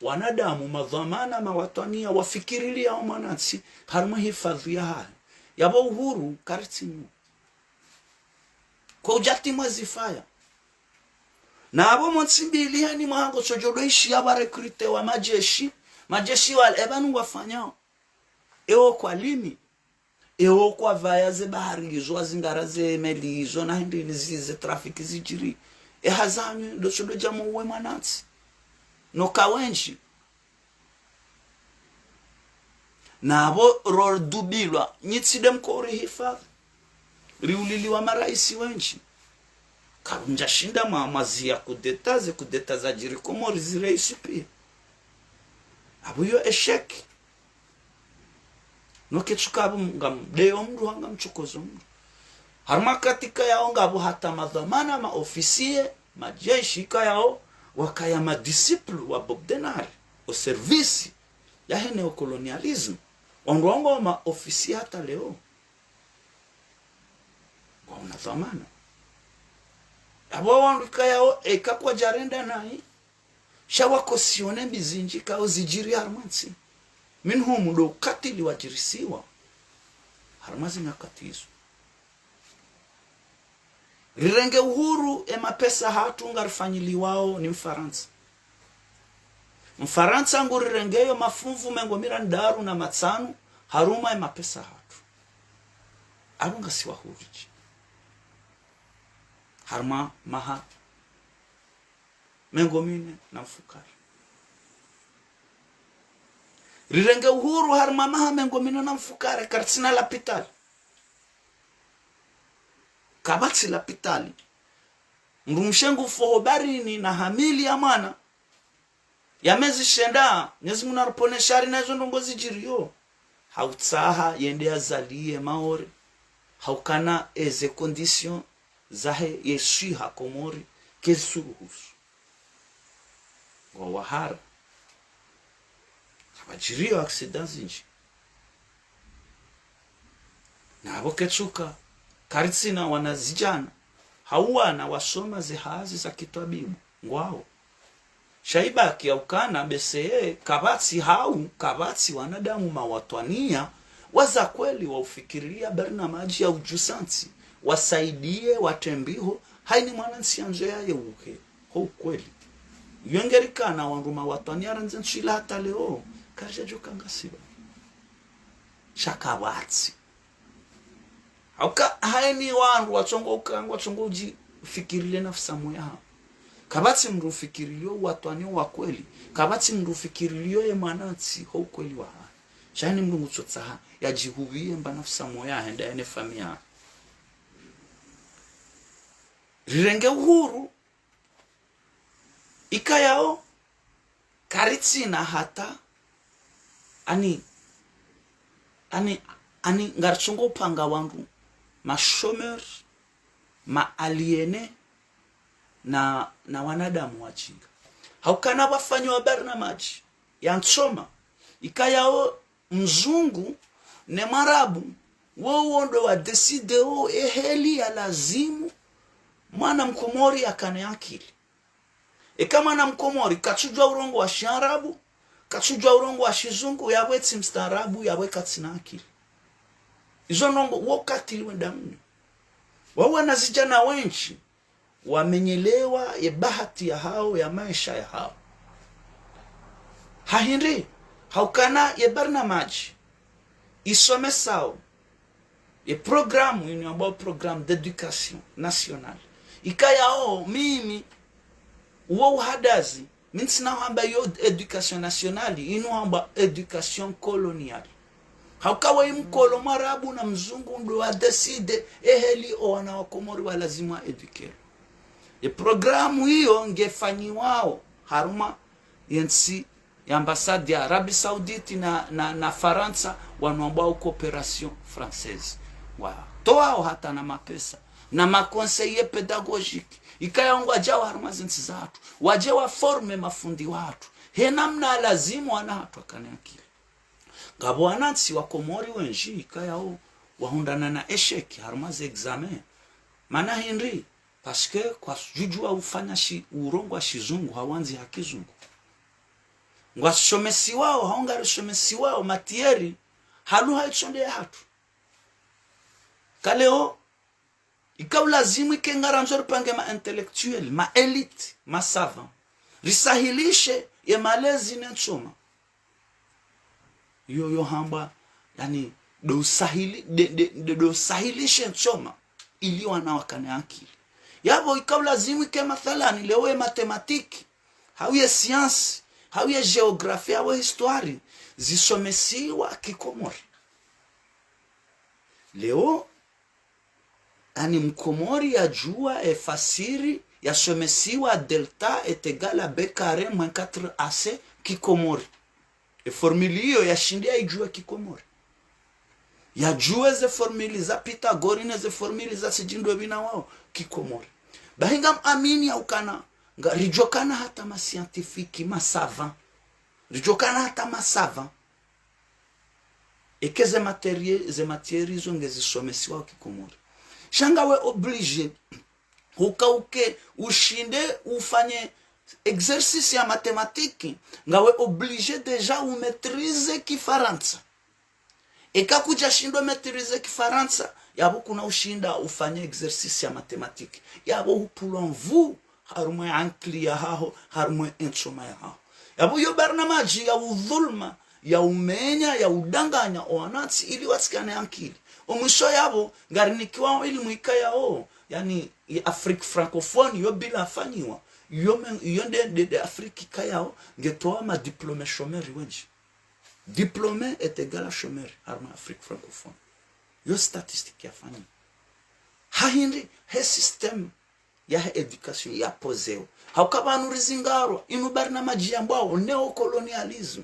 wanadamu madhamana mawatania wafikirilia au manatsi harume hifadhi ya haya yabo uhuru karitsinu kwa ujati mwazifaya na abo monsimbili yani mwango sojodoishi ya rekrute wa majeshi wale ebanu wafanyao eo kwa limi eo kwa vaya ze bahari lizo zingara ze meli lizo na hindi nizize trafiki zijiri hazanyu do sodo jamo uwe manatsi no kawenji na abo rol dubilwa nyitsidem kori hifadhi riuliliwa maraisi wenji karunja shinda mazia kudeta za jiri komori zireisi pia abuyo esheki noke chukabu ngamdeo mdu hanga mchukozo mdu harma katika yao ngabu hata madhamana maofisie majeshi kayao wakaya madisiplu wa bobdenari o servisi ya he neokolonialism onrongo wa maofisie hata leo kwa unadhamana abo wandu kayao eka kwa jarenda nai shawa kosione bizinji kao zijiri harmansi minhu mudo katili wajirisiwa harmazi nyakatizo rirenge uhuru mapesa hatu ngarifanyiliwao ni Mfaransa nguri rengeyo mafunvu mengo mirandaru na matsanu haruma mapesa hatu abunga siwa huriji harma maha mengo mine na mfukari rirenge uhuru harma maha mengo mine na mfukari kartsina lapitali kabatsi lapitali mrumshengu fohobarini na hamili ya mana ya mezi shenda nyezi munarupone shari na hizo ndongozi jiriyo hautsaha yende azalie maori haukana eze condition zahe yeshi hakomori kesuruhusu wawahara habajiriyo accidents nji na abo ketsuka karitsina wanazijana hauwana wasoma zihazi za kitabibu ngwao shaibaki yaukana besee kabatsi wanadamu mawatwania waza kweli waufikiria maji ya ujusansi wasaidie watembiho haini mwanansi anzo yaye uke ho kweli yengerikana wanduma watwania ranzen shila hata leo kaja jokanga siba shakabatsi hauka haini wandu watsongo uji fikirile nafsa moya kabatsi mrufikirilio watwanio wa kweli kabatsi mrufikirilio ye manatsi ho kweli wa shani mrungu tsotsaha yajihubiye mba nafsa moya henda ene famia rirenge uhuru ikayao karitsina hata ani ngarchongo panga wandu mashomer aliene na wanadamu wachinga haukana wafanywa maji ya nsoma ikayao mzungu ne marabu wao ndo wa decide eheli ya lazimu mwana mkomori akane akili kama na mkomori kachujwa urongo wa sharabu kachujwa urongo wa shizungu yawe mstarabu yawe katsina akili izo nongo wakati liwendamni wao wanazijana wenchi wamenyelewa ye bahati ya hao ya maisha ya hao hahindri haukana ye maji isome sao ye programu ini ambao programme d'éducation nationale ikayao mimi uo hadazi Mintsina hamba yo education nationale, inu hamba education coloniale. Haukawa mkolo marabu na mzungu ndo wa decide eheli o wana wakomori wa lazima eduke. Programu hiyo ngefanyiwao haruma yensi ya ambasade ya Arabi Saudite na Faransa wanaomba coopération française. Toa hata na mapesa na makonseiller pédagogique ikayangwa jawa haruma zensi zatu waje wa forme mafundi watu henamna lazima wana hatu akaniakili ngabo wanansi wa Komori wenji ikayao wahundana na esheki haruma ze examen mana Henry parce que kwa jujua ufanya shi urongo wa shizungu hawanzi hakizungu ngwa shomesi wao haongari shomesi wao matieri halu haichonde hatu kaleo ikaw lazimu ikengara nzori pange ma intellectuel ma elite ma savant risahilishe ya malezi nchoma yo hamba yani do sahilishe nchoma ili wanawakane akili yabo ikaw lazimu ike mathalani lewe matematiki hawiye science hawiye geografia hawiye histoire zisomesiwa Kikomori leo ani mkomori ya jua efasiri ya somesiwa delta est égal à b carré moins 4ac Kikomori formule hiyo ya shindia ijua Kikomori ya jua ze formule za Pythagore ze formule za sijindo bina wao Kikomori bahingam amini au kana rijokana hata ma scientifique ma savant rijokana hata ma savant ekeze matieri zonge zisomesiwa Kikomori shangawe obligé ukauke ushinde ufanye exercice ya mathématique ngawe obligé déjà ou maîtriser Kifaransa ekakuja shindo maîtriser Kifaransa yabo kuna ushinda ufanye exercice ya mathématique yabo upulon vous harumwe anklia hao harumwe enchoma yao yabo yo barnamaji ya udhulma ya umenya ya udanganya wanansi ili wasikane akili omusho yabo ngarinikiwa ili muika yao yani Afrique francophone yo bila afanyiwa yo de Afrique kayao ngetoa ma diplômé chômeur wenji diplômé est égal à chômeur harma Afrique francophone yo statistique ya fani hahindi he system ya education ya poseo haukabanu rizingaro inu barnamaji yambao neocolonialism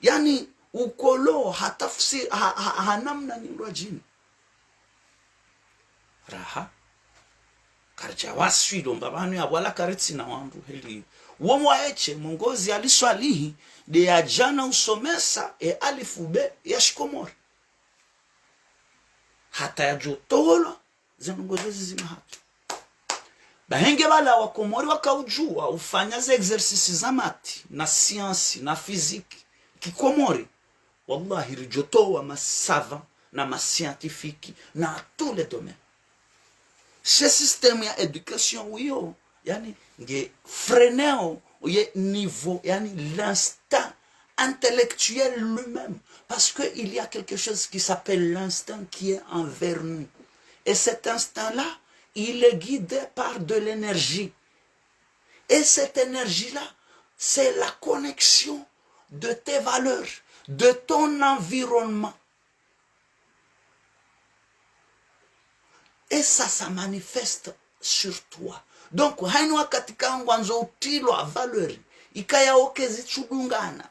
yani ukolo hatafsir hanamna ni rajini raha karja waswido mbabanu ya wala karitsi na wandu heli womwa eche mongozi aliswalihi de ya jana usomesa alifu be ya Shikomori hata ya jotolo zenongozi zima hatu bahenge bala wa Komori wakaujua ufanya ze exercices za mati na science na physique Kikomori wallahi rijotoa masava na mascientifique na tous les domaines ce système ya education wiyo yani nge freneo ye niveau yani l'instinct intellectuel lui-même parce que il y a quelque chose qui s'appelle l'instinct qui est envers nous et cet instinct là il est guidé par de l'énergie et cette énergie là c'est la connexion de tes valeurs, de ton environnement. Et ça manifeste sur toi. Donc, hainwa katika ngwanzo utilo a valeur, ikaya okezi chudungana.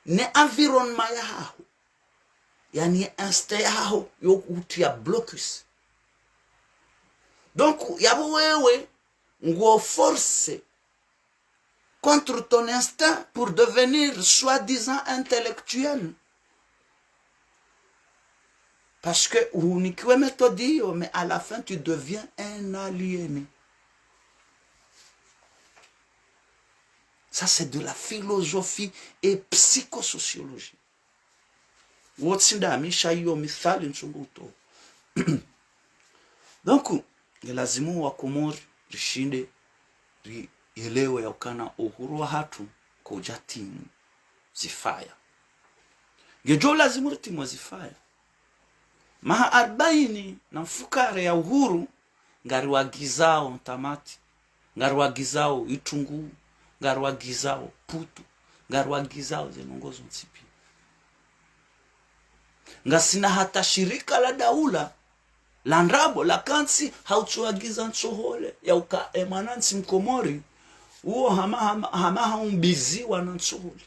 Ne environnement ya hao, yani insta ya hao, yo utia blocus. Donc, yabo wewe, ngo force contre ton instinct pour devenir soi-disant intellectuel. Parce que unique méthode, mais à la fin tu deviens un aliéné. Ça c'est de la philosophie et psychosociologie. Donc, lazimu wa Komori rishinde elewe ya ukana uhuru wa hatu koja timu zifaya. Gejo lazimu timu zifaya. Maha 40 na mfukare ya uhuru ngari wagizao ntamati ngarwagizao Itungu, ngarwagizao Putu, ngarwagizao zenongozo nsipi. Ngasina hata shirika la daula la nrabo la kansi hautuagiza nsohole ya uka emanansi mkomori uo hama haumbiziwa na nsohole.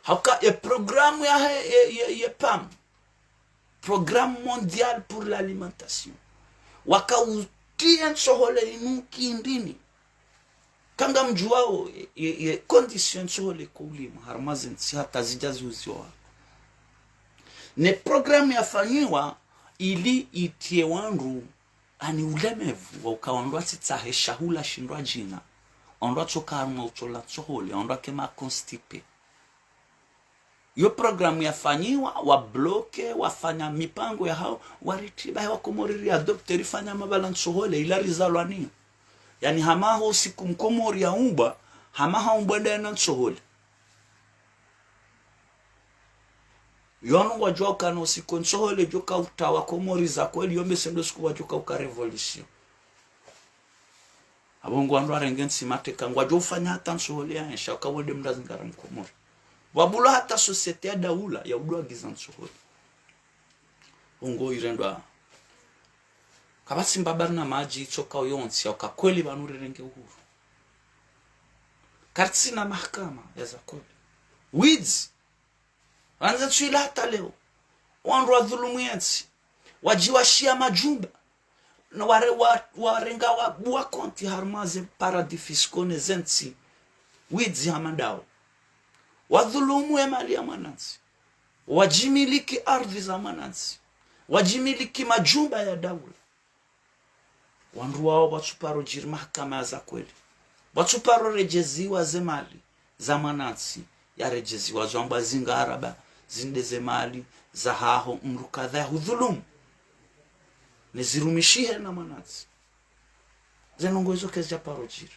Hauka programme ya PAM, Programme Mondial pour l'Alimentation, waka utia nsohole inuki ndini kanga mjuao condition nsohole kulima harmazen si hata zijazuziwa. Ne programu yafanyiwa ili itie wandu ani ulemevu wa ukawandwa titahe shahula shindwa jina ondwa toka arma utola tsohole ondwa kema constipe. Yo programu yafanyiwa wa bloke wafanya mipango ya hao waritiba ya wakomoriri ya dokteri fanya mabala tsohole ila rizalwani yani hamaho siku mkomori ya umba hamaha umbwenda na tsohole yonu wajoka no sikonsohole joka utawa komori za kweli yombe sendo siku wajoka uka revolution abongo wandu arengensi mateka ngwajo ufanya hata nsohole ya ensha ukawode mdazingara mkomori wabula hata societe ya daula ya udwa giza nsohole ongo irendwa kabasi mbabari na maji choka uyonsi ya ukakweli banuri renge uhuru kartsi na mahakama ya za kweli wids wanza tuila hata leo wandu wa dhulumu yensi wajiwashia majumba na warenga wabuwa konti harmaze paradis fiskone zensi wizi hamandao wadhulumu emali ya manansi wajimiliki ardhi za manansi wajimiliki majumba ya daula wandu wao watuparo jiri mahakama za kweli watuparo rejeziwa zemali za manansi ya rejeziwa zomba zinga araba zinde zemali za haho mrukadha hudhulumu nezirumishihe na manansi zenongo hizo kezi ya parojiri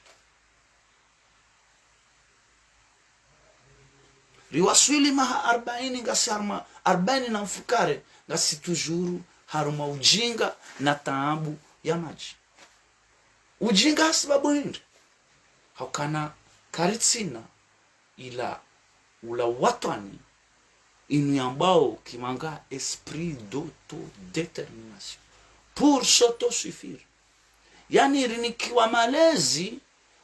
riwaswili maha 40 ngasi harma 40 na mfukare ngasi tujuru haruma ujinga na taabu ya maji ujinga sababu hindi haukana karitsina ila ula watani inu ambao kimanga esprit d'autodétermination pour s'autosuffire yani rinikiwa malezi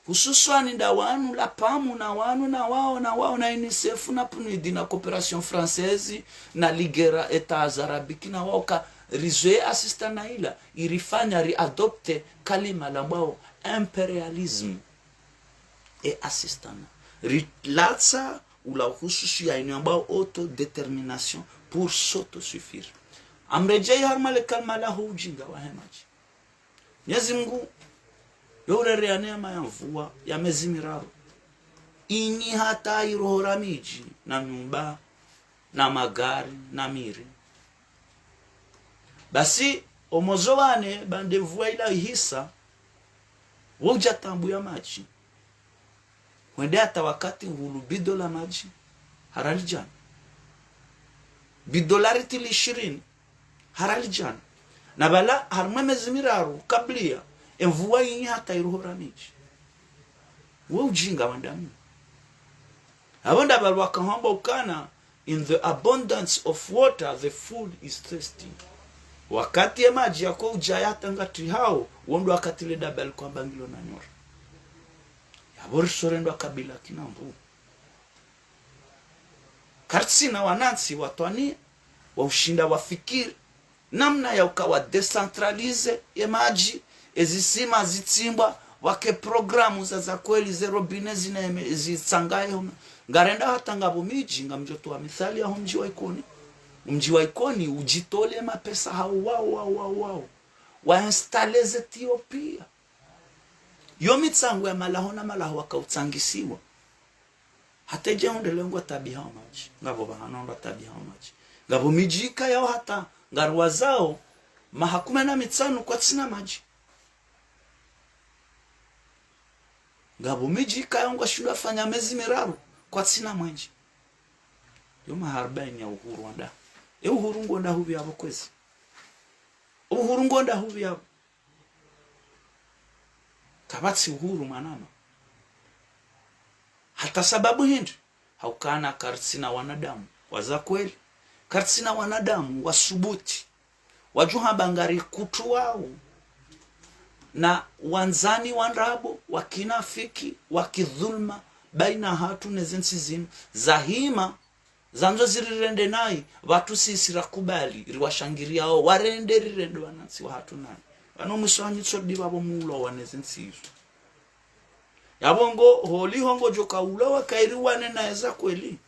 hususwani nda wanu la pamu na wanu na wao na UNICEF na PNUD na coopération française na ligera etats arabiki na wao ka rizwe assistant na ila irifanya riadopte kalima lambao imperialisme et assistant rilatsa ula hususi ya inu ambao autodétermination pour s'autosuffire amrejei harmale kalma la hujinga wa hemaji Mwenyezi Mungu yore neema ya mvua ya mezi miraru inyi hata irohora miji na nyumba na magari na miri basi omozowane bande mvua ila ihisa woja tambu ya maji wende hata wakati hulu bidola maji haralijana bidolari tili 20 haralijana na bala harma mezi miraru kablia mvua inyi hata irohora miji ujinga wandamu abonda balwaka hamba ukana in the abundance of water the food is thirsty wakati ya maji yako ujayata ngati hao wondo wakatile dabel kwa bangilo na nyora yabori sorendo kabila kinambu kartsina wanansi watwani wa ushinda wafikiri namna ya ukawa decentralize ya maji ezisima zitimbwa wake programu za kweli zero binezi na zitsangaye ngarenda hata ngabo miji ngamjoto wa mithali ya mji wa ikoni ujitole mapesa hao wao wainstalleze Ethiopia yomitsangu ya malaho wakautangisiwa hata je ondelengwa tabia hao maji ngabo bahanaonda tabia hao maji ngabo mijika yao hata ngarwa zao mahakuma na mitsanu kwa tsina maji ngabo mijika yao ngashindwa fanya mezi miraru kwa tsina mwenji yoma 40 ya uhuru wanda uhuru ngonda hubi yabo kwezi uhuru ngonda hubi yabo kabatsi uhuru manama hata sababu hindi haukana kartsina wanadamu waza kweli kartsina wanadamu wasubuti wajuha bangari kutu wao na wanzani wanrabo wakinafiki wakidhulma baina hatu nezensi zinu zahima zanzo zirirende nai watu sisi rakubali riwashangiria hao warende rirende wanansi wa hatu nani wano mwiswanyi tsodi wabo mulo wanezensi hizo yabongo holi hongo joka ula wakairi wane na eza kweli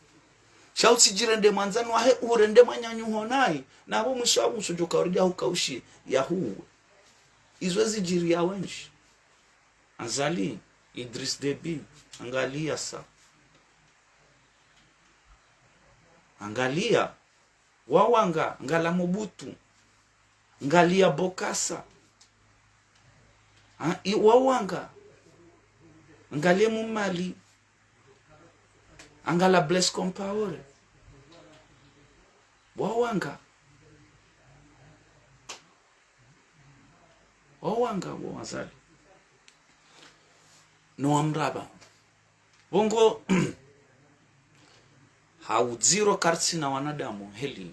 shauti jirende manzani wahe urende manyanyu honai na habo mwiswabu msujoka uridi hukaushi ya huwe izwezi jiri ya wenshi Azali Idris Deby angalia sa angalia wawanga ngala Mobutu angalia Bokassa wawanga angalia Mumali angala Blaise Compaoré wawanga wazali no amraba bongo haudziro kartsi na wanadamu heli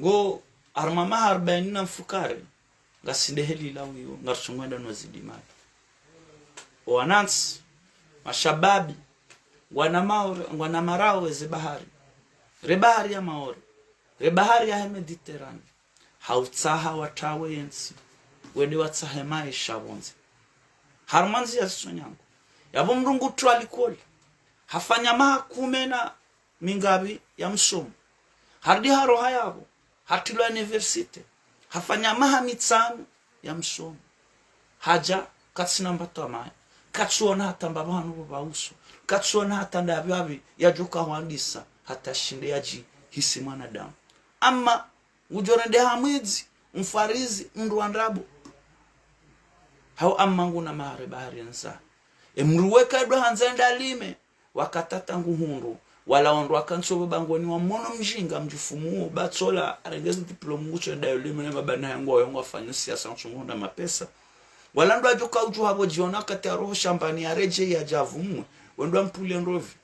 ngo armama 40 na mfukare ngasinde heli lawiyo ngarchungwenda no zidimai wanansi mashababi wana marao weze bahari rebahari ya maore rebahari ya Mediterranean hautsaha watawe yensi wende watsahe maisha bonze harmanzi ya sonyangu yabo mrungu tu alikoli hafanya mahakume na mingabi ya msomo hardi haro hayabo hatilo university hafanya maha mitsano ya msomo haja katsina mbato maya katsuona hata mbabanu bauso katsuona hata ndabiwabi yajuka wandisa hata shinde yaji hisi mwanadamu ama ujorende hamwizi mfarizi mndu wandrabu hao amangu na mahare bahari nsa emruweka do hanzenda lime wakatata nguhundu wala ondu akanso bangoni wa mono mjinga mjufumu batsola arengezi diploma ucho ndayo lime na babana yangu yongo afanya siasa nsungunda mapesa wala ndo ajuka uju habo jiona kati roho shambani ya reje ya javumwe wendo ampule ndovi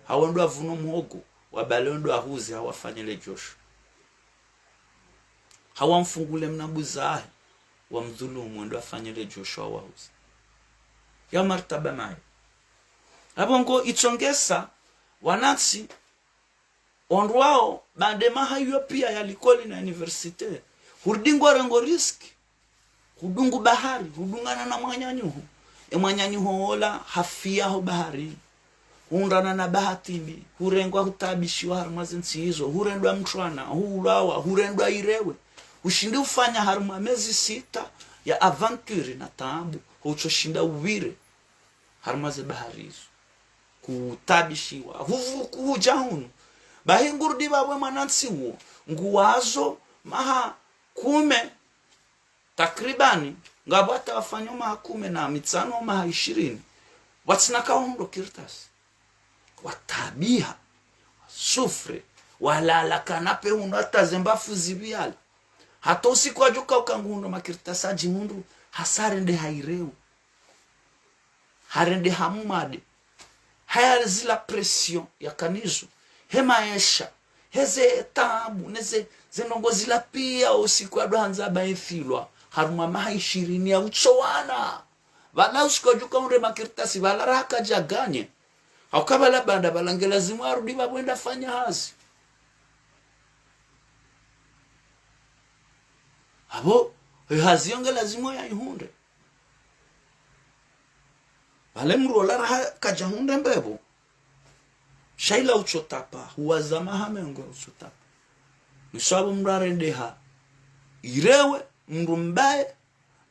hao ndo avuno muhogo wabale ndo ahuzi hawafanyele josho hawamfungule mnabuzahe wa mdhulumu ndo afanyele Joshua wauzi ya martaba mai abongo ichongesa wanatsi onrwao bandema hayo pia yalikoli na universite hurdingo rengo riski hudungu bahari hudungana na mwanyanyuho mwanyanyuho ola hafia ho bahari undana na bahatimbi hurengwa hutabishiwa harmazensi hizo hurendwa mtwana hulawa hurendwa irewe ushindi ufanya haruma mezi 6 ya aventure na taabu huchoshinda uwire haruma ze bahari hizo kutabishiwa huja hunu bahingurudi babwe manansi huo nguwazo maha kume takribani ngabata wafanyo maha kume na mitsano maha 20 watsinaka hondo kirtas watabiha sufre walala kanape huno atazembafu zibiala hata usiku ajuka ukangundo makirtasaji mundu hasarende haireu harende hamumade haya zila pression ya kanizo hemaesha heze tabu neze zenongo zila pia usiku aduanza baithilwa haruma maha 20 ya uchowana wala usiku ajuka unre makirtasi wala raka jaganye haukabala banda balangela zimu arudi babwenda fanya hazi abo hazionge lazima ya ihunde wale mrola raha kajahunde mbebo shaila uchotapa huwazama hamengo uchotapa nishabu mrarendeha irewe mrumbaye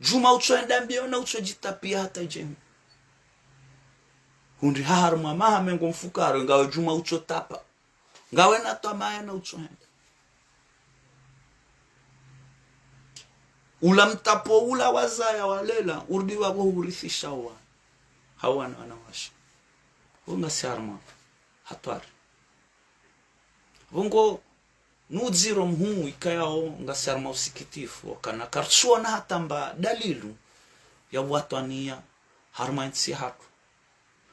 juma uchoenda mbio na uchojitapia hata jemu hundi harma mahamengo mfukaro ngawe juma uchotapa ngawe na tamaya na uchoenda ula mtapo ula wazaya walela urdi wabo urithisha wa hawana wanawasha unga sarma hatwari bongo nudziro mhu ikayao nga sarma usikitifu kana karsuana hatamba dalilu ya watania harma nsi hatu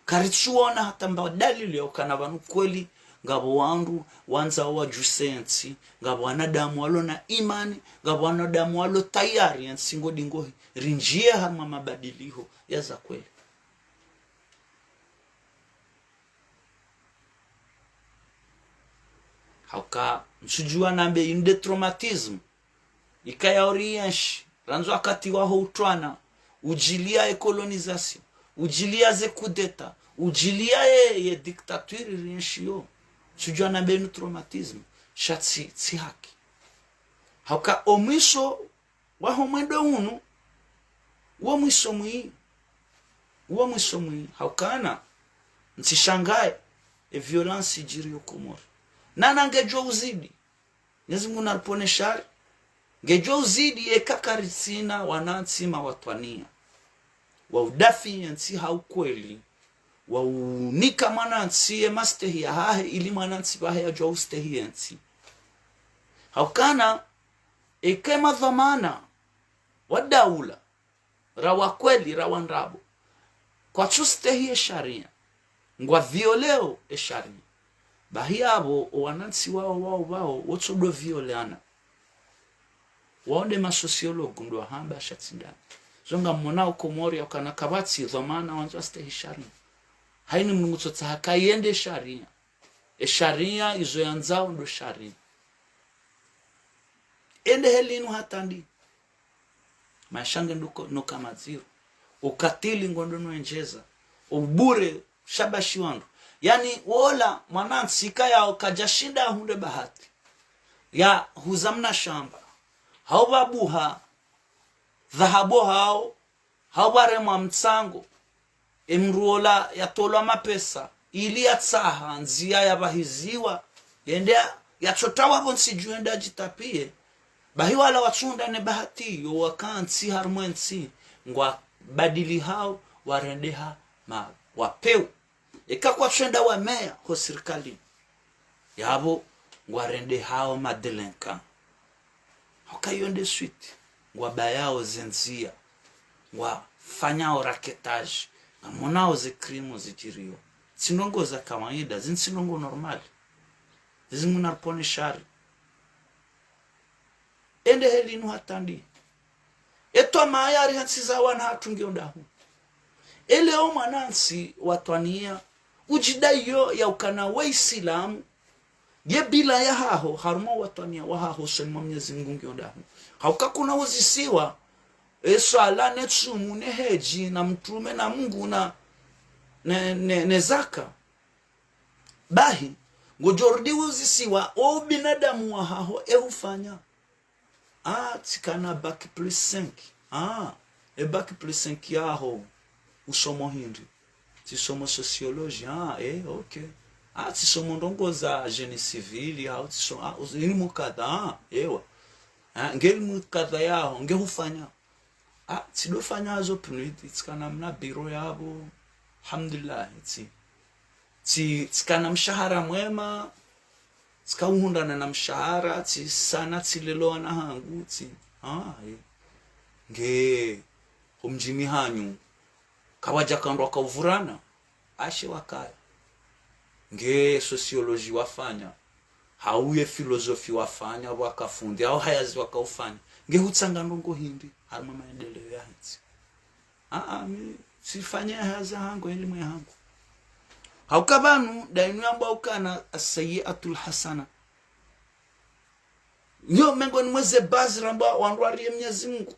karitsuona hata mbadalili okana vanu kweli ngabo wandu wanza wa jusensi ngabo wanadamu walo na imani ngabo wanadamu walo tayari nsingo dingo rinjie harma mabadiliho ya za kweli. Hauka msujua nambe inde traumatism ikaya orienshi ranzo akati waho utwana ujilia colonisation ujilia ze kudeta ujilia ye dictature rienshio sujua nambe inde traumatism shatsi si haki. Hauka omwiso waho mwendo unu uwa mwiso mwi haukana ntishangae violence jiri yokomori nana ngejwa uzidi Mwenyezi Mungu narpone shari ngejwa uzidi ekakarisina wanantsima watwania wa udafi yansi haukweli wa unika manansi emastehi ya hahe ili manansi bahe ya jwa ustehi yansi haukana ekema dhamana wa daula rawa kweli rawa nrabo kwa chustehi ya sharia ngwa violeo ya sharia bahiabo wanansi wao wotsodo violeana waonde masosiologu ndo hamba shatindani zonga mmonao komori yakana kabati dhamana wanzo stehi sharia haini mnungutsa hakayende sharia sharia izo yanzao ndo sharia ende helinu hatandi mashange no kama zero ukatili ngondo noenjeza ubure shabashi wandu yani wola mwanansi kaya kajashinda hunde bahati ya huzamna shamba hao babuha dhahabo hao barema mtsango emruola yatolwa mapesa ili atsaha nzia yabahiziwa yende yachotawa bonsi juenda jitapie bahiwala watsunda ne bahati yo wakansi harmwensi ngwa badili hao warendeha ma wapeu ikakwa chenda wa meya ho serikali yabo ngwarende hao madelenka hokayonde suite ngwa bayao zenzia ngwa fanyao raketage monao ze crime zijirio sinongo za kawaida zinsinongo normal zimunarpone shari ende helinu hatandi eto mayari hansiza wana hatungiondahu eleo manansi watwania ujidayo ya ukana wa Islamu ye bila ya haho harumo watwania wa haho sema Mwenyezi Mungu ngiondahu hauka kuna uzisiwa swala netsumu ne heji na mtume na Mungu na ne zaka bahi ngojordi uzisiwa o binadamu wa haho ehufanya tikana back plus 5 back plus 5 yaho usomo hindi tisomo sociology okay tisomo ndongo za génie civil au tisomo elimu kadha ewa ngelimu kadha yaho ngehufanya tidofanya azo puniti tikana mna biro yabo alhamdulillah tikana mshahara mwema tikauhundana na mshahara sana tilelo na hangu nge humjimi hanyu kawaja kandwa kauvurana ashe wakaya nge sociology wafanya hauye filosofi wafanya wakafundi au hayazi wakaufanya nge hutsanga ndongo hindi harma maendeleo ya hizi mi sifanya haza hangu elimu ya hangu haukabanu dainu yamba ukana as-sayyi'atul hasana nyo mengoni mweze bazira mba wanwari Mwenyezi Mungu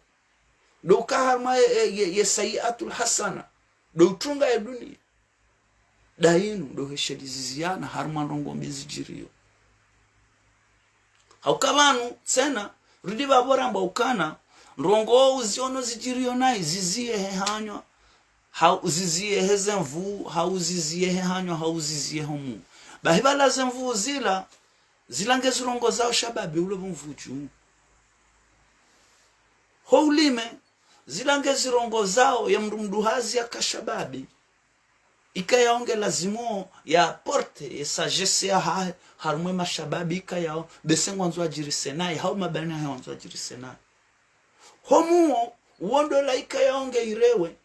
do kaharma ye sayyi'atul hasana do tunga ya dunia dainu do hesheliziana harma ndongo mbizijirio haukabanu tena rudi babora mba ukana ndongo uziono zijirio nai zizie hanywa hauzizie hezemvu hauzizie hanywa hauzizie homu bahibala zemvu zilange zirongo zao shababi ulo mvuju houlime zilange zirongo zao ya mrumduhazi ya kashababi ikayaonge lazimo ya porte ya sagesse ya harumwe mashababi ikayao besengwa nzo ajirisenai hau mabani hao nzo ajirisenai homuo uondo laika yaonge irewe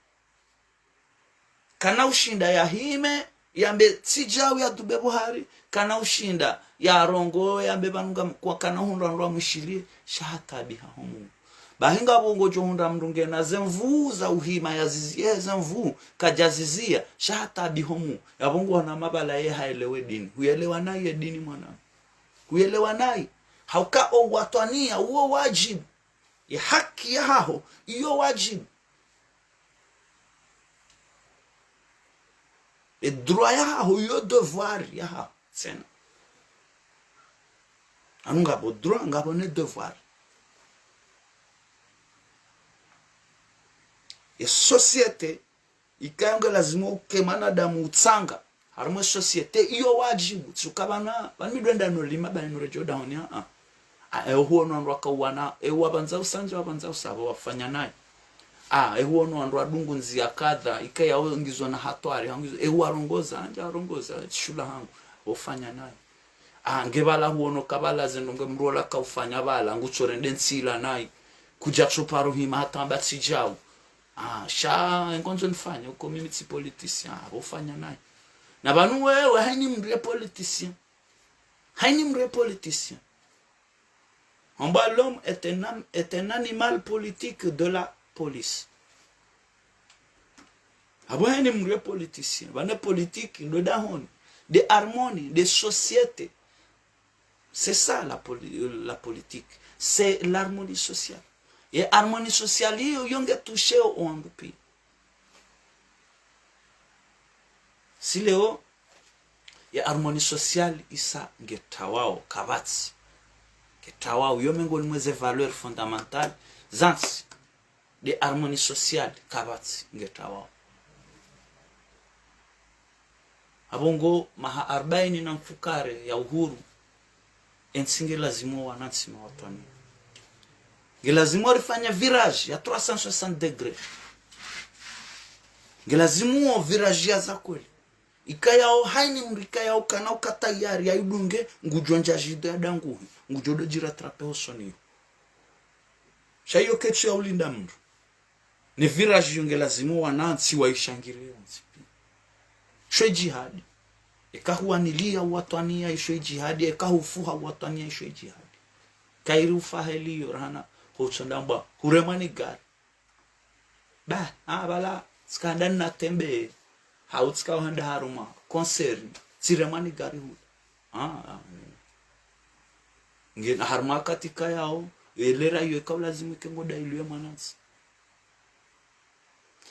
kana ushinda ya hime yambe tijawi ya dube Buhari kana ushinda ya rongo yambe banunga kwa kana hunda ndo mushilie shahata biha homu bahinga bongo johunda mrunge na zemvu za uhima ya zizie zemvu kajazizia shahata bihomu ya bongo na mabala ye haelewe dini huelewa naye dini mwana huelewa naye hauka o watania uo wajibu ya haki ya hao iyo wajibu e droit ya hao iyo devoir ya hao sena anunga bo droit ngabo ne devoir e societe ikayonga lazima ukemana damu utsanga harimo societe iyo wajibu tsukabana banidwenda no lima bani rejo down ya huo no ndo akawana wabanza usanje wabanza usaba wafanya naye huo no ndo adungu nzia kadha ikaya ongizwa na hatwari angizwa warongoza anja arongoza shula hangu wafanya naye ngebala huo no kabala zendonge mrola ka ufanya bala nguchorende nsila naye kuja choparo hima hatamba tsijao sha ngonzo nifanye uko mimi ti politicien wafanya naye na banu wewe haini mre politicien L'homme est un animal politique de la police. Haini mre politicien bana politique ndo dahoni de harmonie de société. C'est ça la politique, c'est l'harmonie sociale. Et harmonie sociale hiyo yonge touché au pays. Si leo ya harmonie sociale isa ngetawao kabatsi ketawao yo mengoni mweze valeur fondamentale zansi de harmonie sociale kabatsi ngetawao abongo maha 40 na mfukare ya uhuru ensinge lazima wanansi mawatoni gelazima rifanya virage ya 360 degrés gelazima virage ya za kweli ikayao haini mrikayao kana ukatayari ya idunge ngujonja jido ya dangu ngujodo jira trape hosoni shayo ketsu ya ulinda mru ni virage yunge lazima wanansi waishangiria nsipi shwe jihadi ikahuanilia watwania ishwe jihadi ikahufuha watwania ishwe jihadi kairi ufaheli yorana hochondamba huremani gari bala skandan na tembe hautska handa haruma concert siremani gari hu ngena harma katika yao elera yo lazima kengoda iliwe manansi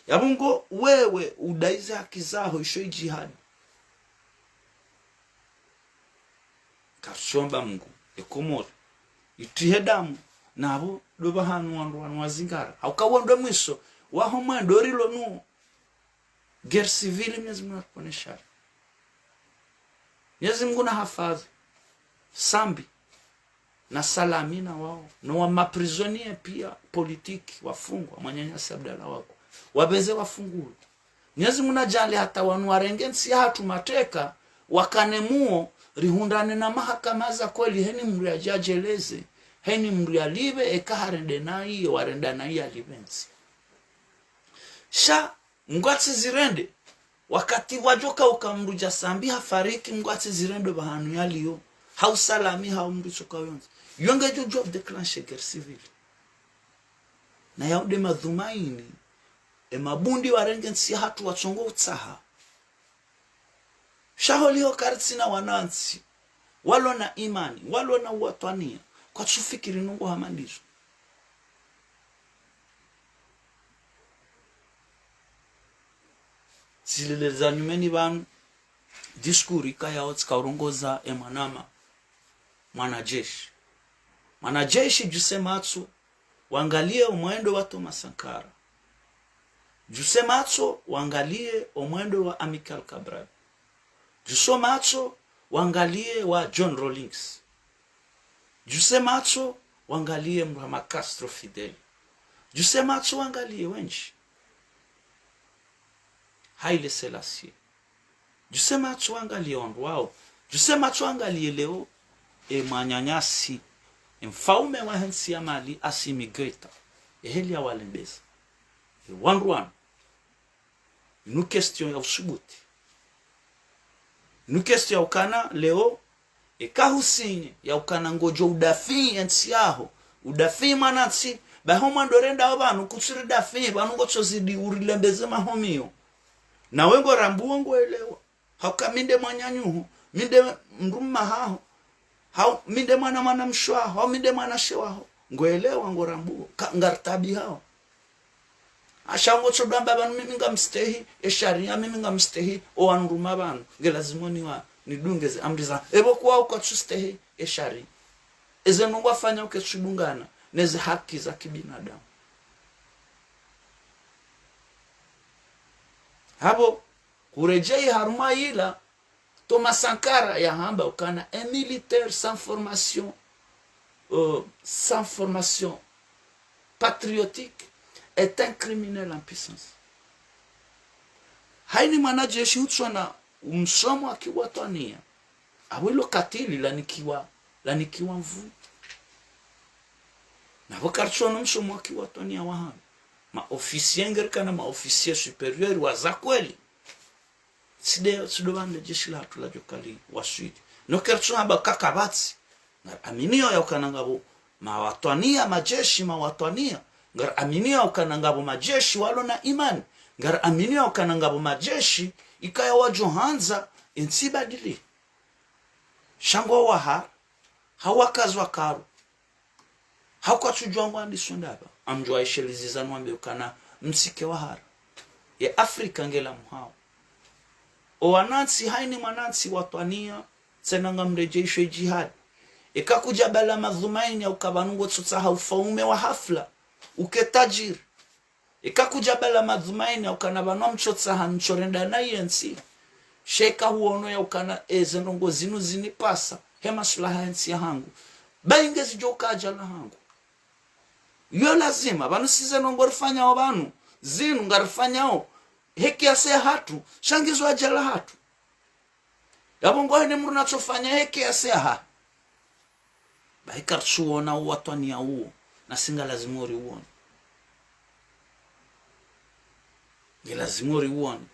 yabungo wewe udaiza akizaho isho jihad kashomba Mungu ekomora itihedamu nabo doba hanu wandu wazingara haukawondo mwiso waho mwendo rilo nu guerre civile Mwenyezi Mungu atuponesha. Mwenyezi Mungu na hafadhi sambi na salamina wao na wa maprisonnier pia politiki wafungwa manyanyasa Abdalla wako wabeze wafunguru. Mwenyezi Mungu najali hata wanu warengensi hatu mateka wakanemuo rihundane na mahakama za kweli heni mria jajeleze heni mria libe ekaharende nai warenda nai alibensi sha ngwatsi zirende wakati wajoka ukamruja sambi hafariki ngwatsi zirende bahanu yaliyo hausalami haumbichoka yonzi yonge jojo declencher guerre civile na yaude madhumaini mabundi warengensi hatu wachongo utsaha shaholio karitsina wanansi walo na imani walo na watwania kwa tufikiri nungu hamandizo sileleza nyumeni banu diskuri kaya otska urongoza emanama mwanajeshi jusematsu wangalie umwendo wa Thomas Sankara jusematsu wangalie umwendo wa Amilcar Cabral jusomatsu wangalie wa John Rawlings jusematsu wangalie Muammar Castro Fidel jusematsu wangalie wenji Haile Selassie jusematsu wangalie wandu wao jusematsu wangalie leo manyanyasi mfaume wa hensi ya Mali asimigreta eheli ya walembeza one nous question ya usubuti nous question ya ukana leo ekahusinye ya ukana ngojo udafi yansi yaho udafi manatsi bahoma ndorenda abantu kutsiri dafi banu ngotsozidi urilembeze mahomio na wengo rambuo ngoelewa hakaminde mwanyanyuho minde mruma hao hao minde mwana mshwa hao minde mwana shewaho ngoelewa ngorambuo ngartabi hao ashango chodamba banu mimi ngamstehi esharia mimi ngamstehi o anruma banu ngelazimoni wa nidungeze amriza ebo kwa ukatsustehi eshari ezenungu afanya uketsudungana neze haki za kibinadamu habo kurejei haruma ila Thomas Sankara ya hamba ukana un militaire sans formation patriotique est un criminel en puissance. Haini mwanajeshi utswana umsomo akiwatania awilo katili lanikiwa mvu na wakarchono msomo akiwatania wahana maofisier ngerikana maofisier superieur waza kweli sido bande jeshi la tula jokali waswidi no kercho haba kakabatsi ngar aminio ya ukanangabo mawatwania majeshi mawatwania ngar aminio ya ukanangabo majeshi walo na imani ngar aminio ya ukanangabo majeshi ikaya wajohanza insibadili shangwa waha hawakazwa karu haukachujwa ngwandi sondaba amjwa isheliziza nwambe ukana msike wahara ya Afrika ngela muhao o wanansi haini manansi watwania tsenanga mrejeishwe jihad ikakuja bala madhumaini au kabanungo tsotsaha ufaume wa hafla uketajiri ikakuja bala madhumaini au kanabanwa mchotsaha nchorenda na yensi sheka huono ya ukana ezenongo zinu zinipasa hema sulaha yensi ya hangu baingezi jokaja na hangu yo lazima banu size nongo rifanya wa banu zinu ngarifanya o heki ya se hatu shangizo ajala hatu yabongo hene muru nachofanya heki ya se ha baikatsuona uwatwania uo na singa lazimori uone gelazimori uone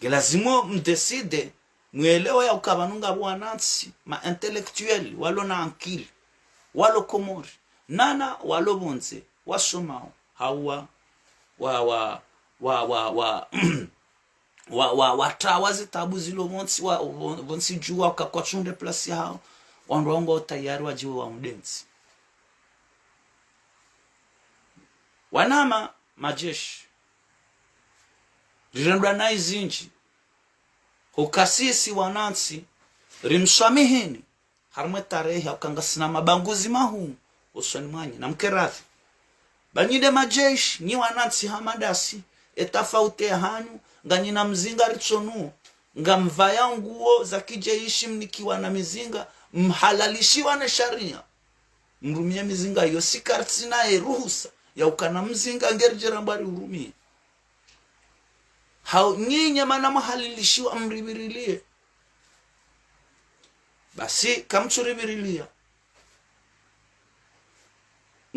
gelazimo mdeside mwelewa ya ukabanunga wanansi ma intellectuel walo na ankili walo komori nana walo bonze wasomao hawa watawazi tabu zilo bonsi juwa ukakwachunde plasi hao wanrongo tayari wajiwe wa mdenzi wanama majeshi rirendwa na izinji hukasisi wanansi rimswamihini harumwe tarehe ukangasina mabanguzi mahu usoni mwanyi na mkerathi banyide majeshi ni wanansi hamadasi etafaute hanyu nganyina mzinga ritsonu ngamvaya nguo za kijeishi mnikiwa na mizinga mhalalishiwa na sharia mrumia mizinga yo sikartsina ruhusa ya ukana mzinga ngerjera mbari urumia hao nyinyi mana mahalilishiwa mribirilie basi kamchuribirilia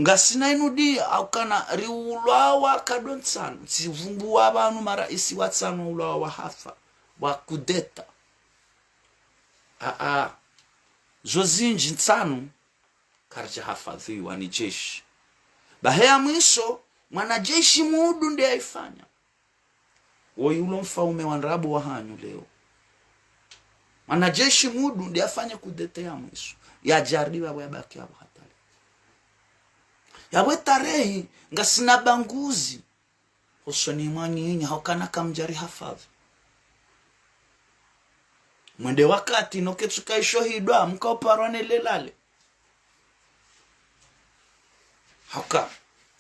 ngasina inudia au kana riulawa kadonsano sivumbu abantu maraisi watsano ulawa hafa wa kudeta zozinji nsano karja hafadhi wa ni jeshi bahea mwisho mwanajeshi mudu ndiye aifanya woyulo mfaume wa nrabu wa hanyu leo mwanajeshi mudu ndiye afanya kudeta ya mwisho ya jariba wabaki hapo hatari yawe tarehi ngasina banguzi usoni mwanyinyi haukana kamjari hafadhi mwende wakati noketsuka ishohidwa mkaoparwane lelale hauka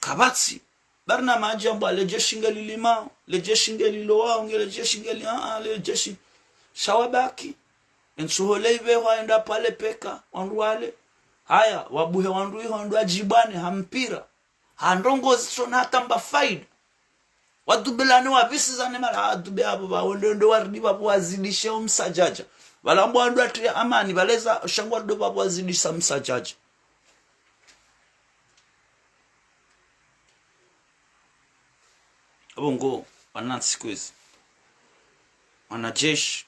kabatsi barna majambo lejeshi ngelilima lejeshi ngelilowao ngelejeshi ngeli lejeshi shawabaki ensuholeive waenda pale peka wanruale haya wabuhe wanrui hondwa jibane hampira handongozi sona tamba faida wadubelane wabisi zane mala adube abo bawondo wardi babo wazidishe umsajaja balambo andu ati amani baleza shangwa do babo wazidisha msajaja abongo wanansi kwezi wanajeshi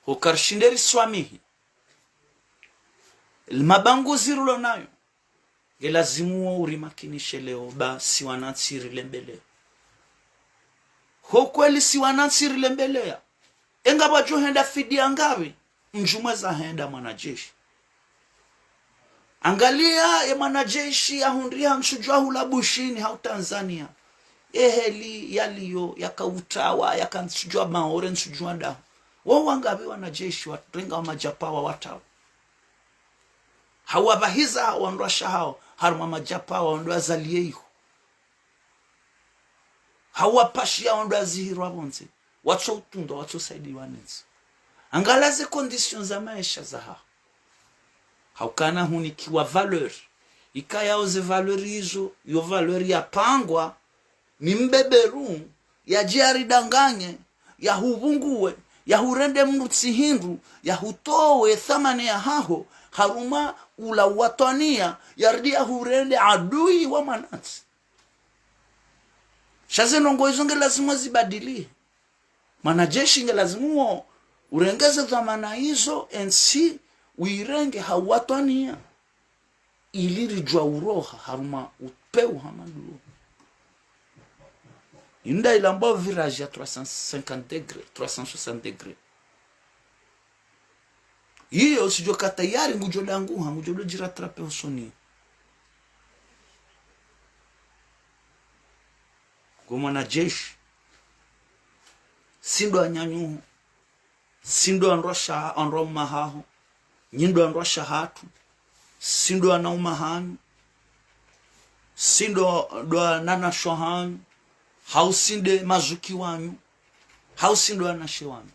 hokarshinderi swamihi mabanguzi rulo nayo gelazimu urimakinishe leo basi wanansiri lembele ho kweli si wanansiri lembelea enga bajo henda fidia ngawe mjumwe za henda mwanajeshi angalia ya mwanajeshi ya hundria mshujua hula bushini hau Tanzania eheli yaliyo yakautawa yakanshujua maore nshujua dahu wao wangabe wanajeshi waturenga wa majapawa watawa hawabahiza wandwasha hao haruma majapawa wandwa zaliyeiho hawapashia wandwa zihirwa bonze watso utundo watso saidi wanenzi angalaze conditions za maisha za hao haukana hunikiwa valeur ikaya oze valeur hizo yo valeur ya pangwa ni mbeberu ya jiari danganye ya hubunguwe ya hurende mnutsi hindu ya hutowe thamani ya haho haruma ula watania yardia hurende adui wa manati shaze nongo hizo nge lazima zibadilie manajeshi nge lazima urengeze dhamana hizo ensi uirenge hawatania iliri jwa uroha haruma upeu hamandu inda ilamba virage ya 350 degrés 360 degrés hiyo sijoka tayari ngujodanguha ngujodo jiratrape usoni goma na jeshi sindo anyanyuhu sindo androsha androma haho nyindo androsha hatu sindo anauma hanyu sindo do nana shohanyu hausinde mazuki wanyu hausindo anashe wanyu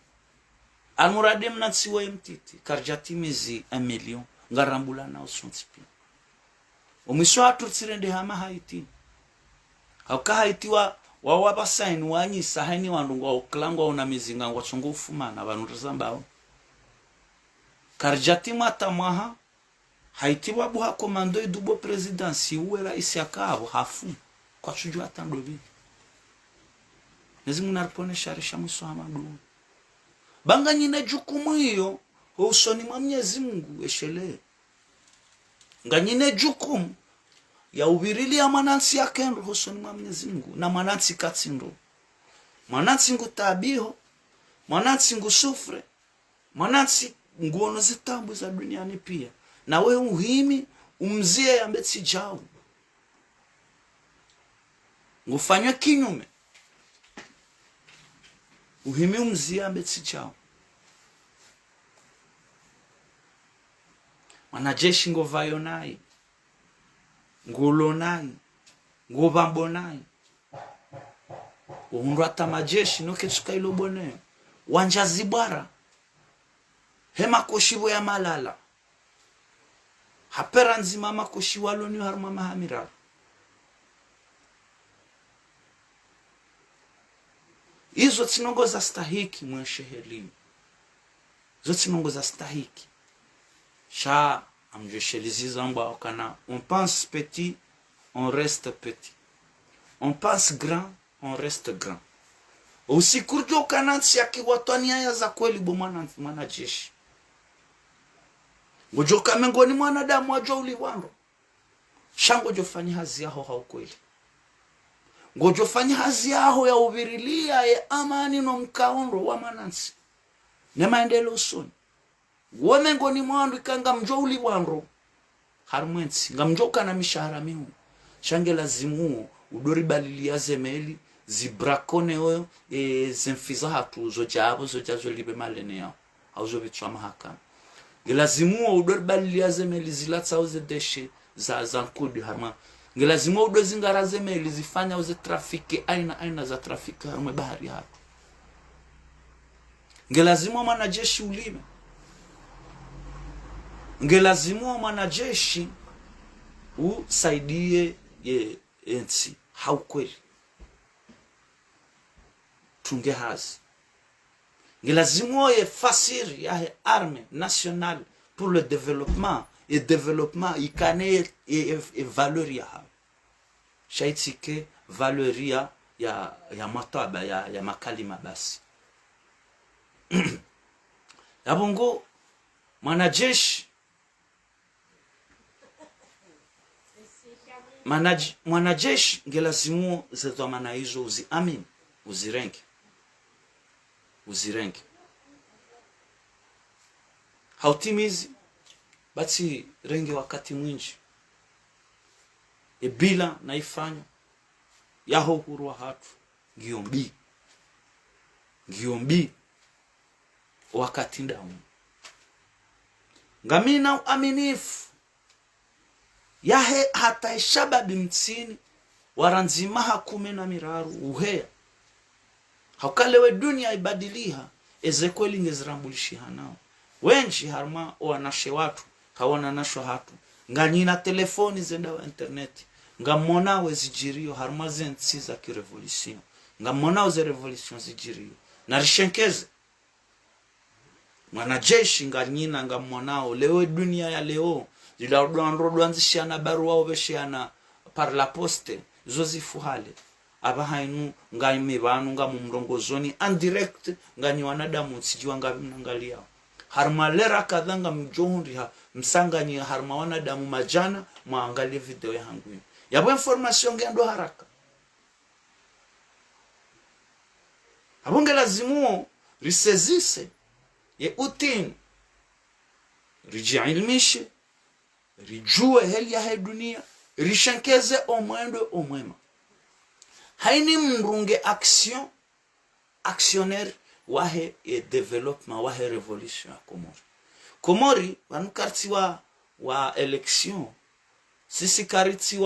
almurade mnatsiwa mtiti karjati mizi 1 million ngarambula na usontipi omisho atutsirende hama haiti hauka haiti wa wabasaini wanyi sahani wandungwa oklangwa una mizinga ngwachongo ufumana banuruzambao karjati matamwaha haiti wabuha komando idubo presidency uwe raisi yakabo hafu kwa chujua tandobi nezimu narpone sharisha mwiso hamadu banga nyine jukumu hiyo usoni mwa Mwenyezi Mungu eshele nganyine jukumu ya ubirili ya manansi yake ndo usoni mwa Mwenyezi Mungu na manansi katsindo manansi ngutabiho manansi ngusufre manansi nguono zitambu za duniani pia na we uhimi umzie ya mbetsi jao ngufanywe kinyume uhimi umzie ya mbetsi jao wanajeshi ngovayo nai ngulo nai ngobambo nai uhundu hata majeshi noke chuka ilo bone wanja zibara hema koshibo ya malala hapera nzima makoshi waloni haruma mahamira hizo tsinongo za stahiki mwesheheli zo tsinongo za stahiki sha amjeshelizi zamba okana on pense petit on reste petit on pense grand on reste grand usikurjo kanansi akiwatania ya za kweli bo mwanajeshi ngojoka mengoni mwanadamu ajo uliwando shango jofanya hazi yaho haukweli ngojofanya hazi yaho ya ubirilia ya amani no mkaondo wa manansi ne maendelo usoni womengoni mwandu ikanga mjo uliwando harumwensi ngamjoka na mishahara mihu shange lazimu udori balilia zemeli zibrakone oyo zemfiza hatu zojabo zojazo libe malene yao auzo bitwa mahakama ngelazimu udor balilia zemeli zilatsa uze deshe za zankudi harma ngelazimu udo zingara zemeli zifanya uze trafiki aina za trafiki harma bahari hatu ngelazimu mwanajeshi ulime ngelazimu mwanajeshi usaidie ensi haukweli tunge hazi ngelazimu ye fasiri ya arme nationale pour le développement et développement ikane et valeur ya ha shaitike valeur ya ya mataba ya makalima basi. Yabongo mwanajeshi ngelazimu zetu maana hizo uziamini, uzirenke hautimizi basi renge wakati mwingi ebila naifanya yaho hurwa hatu ngiombi wakati ndamu ngamina uaminifu yahe hata ishababi mtsini waranzima hakume na miraru uhea haukalewe dunia ibadiliha ezekweli ngezirambulishi hanao wenji harma wanashe watu hawana nasho hatu nganyina telefoni zenda wa interneti ngamonawe zijirio harma zensi za kirevolution ngamonawe ze revolution zijirio narishenkeze mwanajeshi nganyina ngamonao leo dunia ya leo zilarodwanzishana barua obeshana par la poste zozifu hale abahainu ngayime banu ngamumrongozoni indirect nganyi wanadamu sijiwa ngabimnangalia harma lera kadhanga mjohundi msanganyi harma wanadamu majana mwaangalie video yangu yabo information ngendo haraka abonge lazimu risezise ye utin rijiilmishe rijue heli ya dunia rishankeze omwendo omwema haini mrunge action actionnaire wahe e development wahe revolution ya Komori wanukarti wa election sisi kariti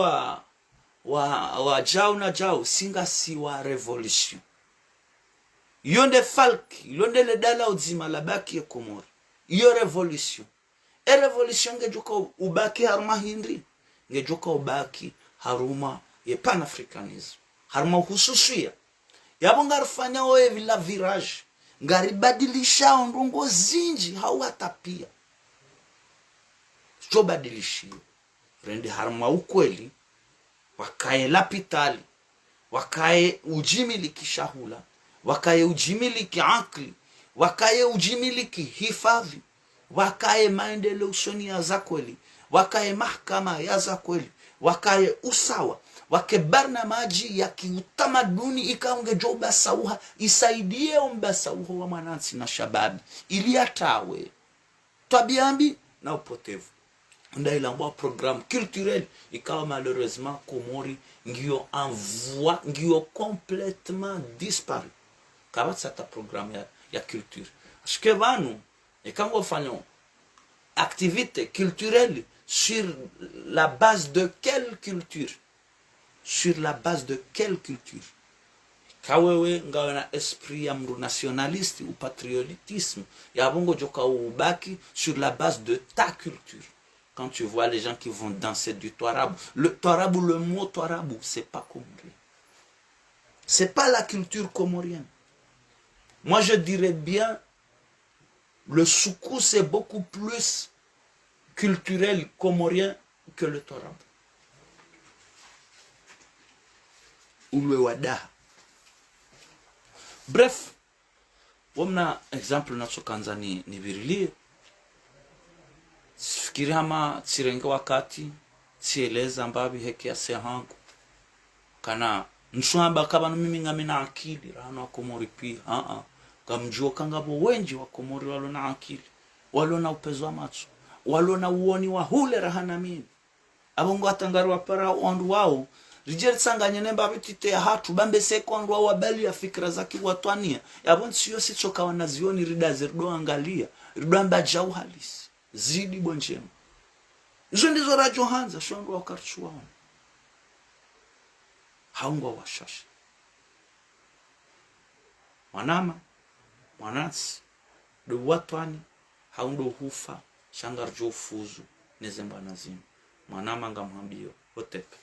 wa jao na jao singa si wa revolution yonde falki yonde le dala uzima labaki ya Komori iyo revolution revolution ngejoka ubaki haruma hindri ngejoka ubaki haruma ye pan-africanism haruma hususia yabo ngarifanya oe vila virage ngaribadilisha ondongo zinji hawatapia sio badilishio rende haruma ukweli wakae lapitali wakae ujimiliki shahula wakae ujimiliki akli wakae ujimiliki hifadhi wakae maendeleo ya za kweli wakae mahakama ya za kweli wakae usawa wake barnamaji ya kiutamaduni ikaunge joba sauha isaidie omba sauha wa mwanansi na shababi ili atawe tabiambi na upotevu nda ilambwa programme culturelle ikawa malheureusement Komori ngio envoi ngio complètement disparu kama sata programme ya culture parce que banu et quand on fait une activité culturelle sur la base de quelle culture? Sur la base de quelle culture? Kawewe ngawe na esprit ya mru nationaliste ou patriotisme ya bongo joka ubaki sur la base de ta culture. Quand tu vois les gens qui vont danser du toarabou, le toarabou, le mot toarabou, c'est pas comorien. C'est pas la culture comorienne. Moi je dirais bien le soukou c'est beaucoup plus culturel comorien que le toarabou. Ou le wada. Bref, wamna exemple nachokanza ni virilie. Fikiri hama tsirenga wakati tsieleza mbabi heki ya sehangu. Kana nshwamba kabano mimi ngamina akili rano wa Komori pia. Kamjua kangabo wenji wa Komori walo na akili, walo na upezo wa macho, walo na uoni wa hule rahana mimi. Abongo atangaru wa para ondu wao rijeri sanganye nemba bitite ya hatu bambe sekondu wao wabali ya fikra zaki watwania yabon siyo sichoka wanazioni rida zirdo angalia rido amba jau halisi zidi bonjema izo ndizo rajo hanza shondu wa karchuwa haungwa washasha wanama wanatsi do watwani haundo hufa shangar jo fuzu nezemba nazimu mwanama ngamhambio hotepe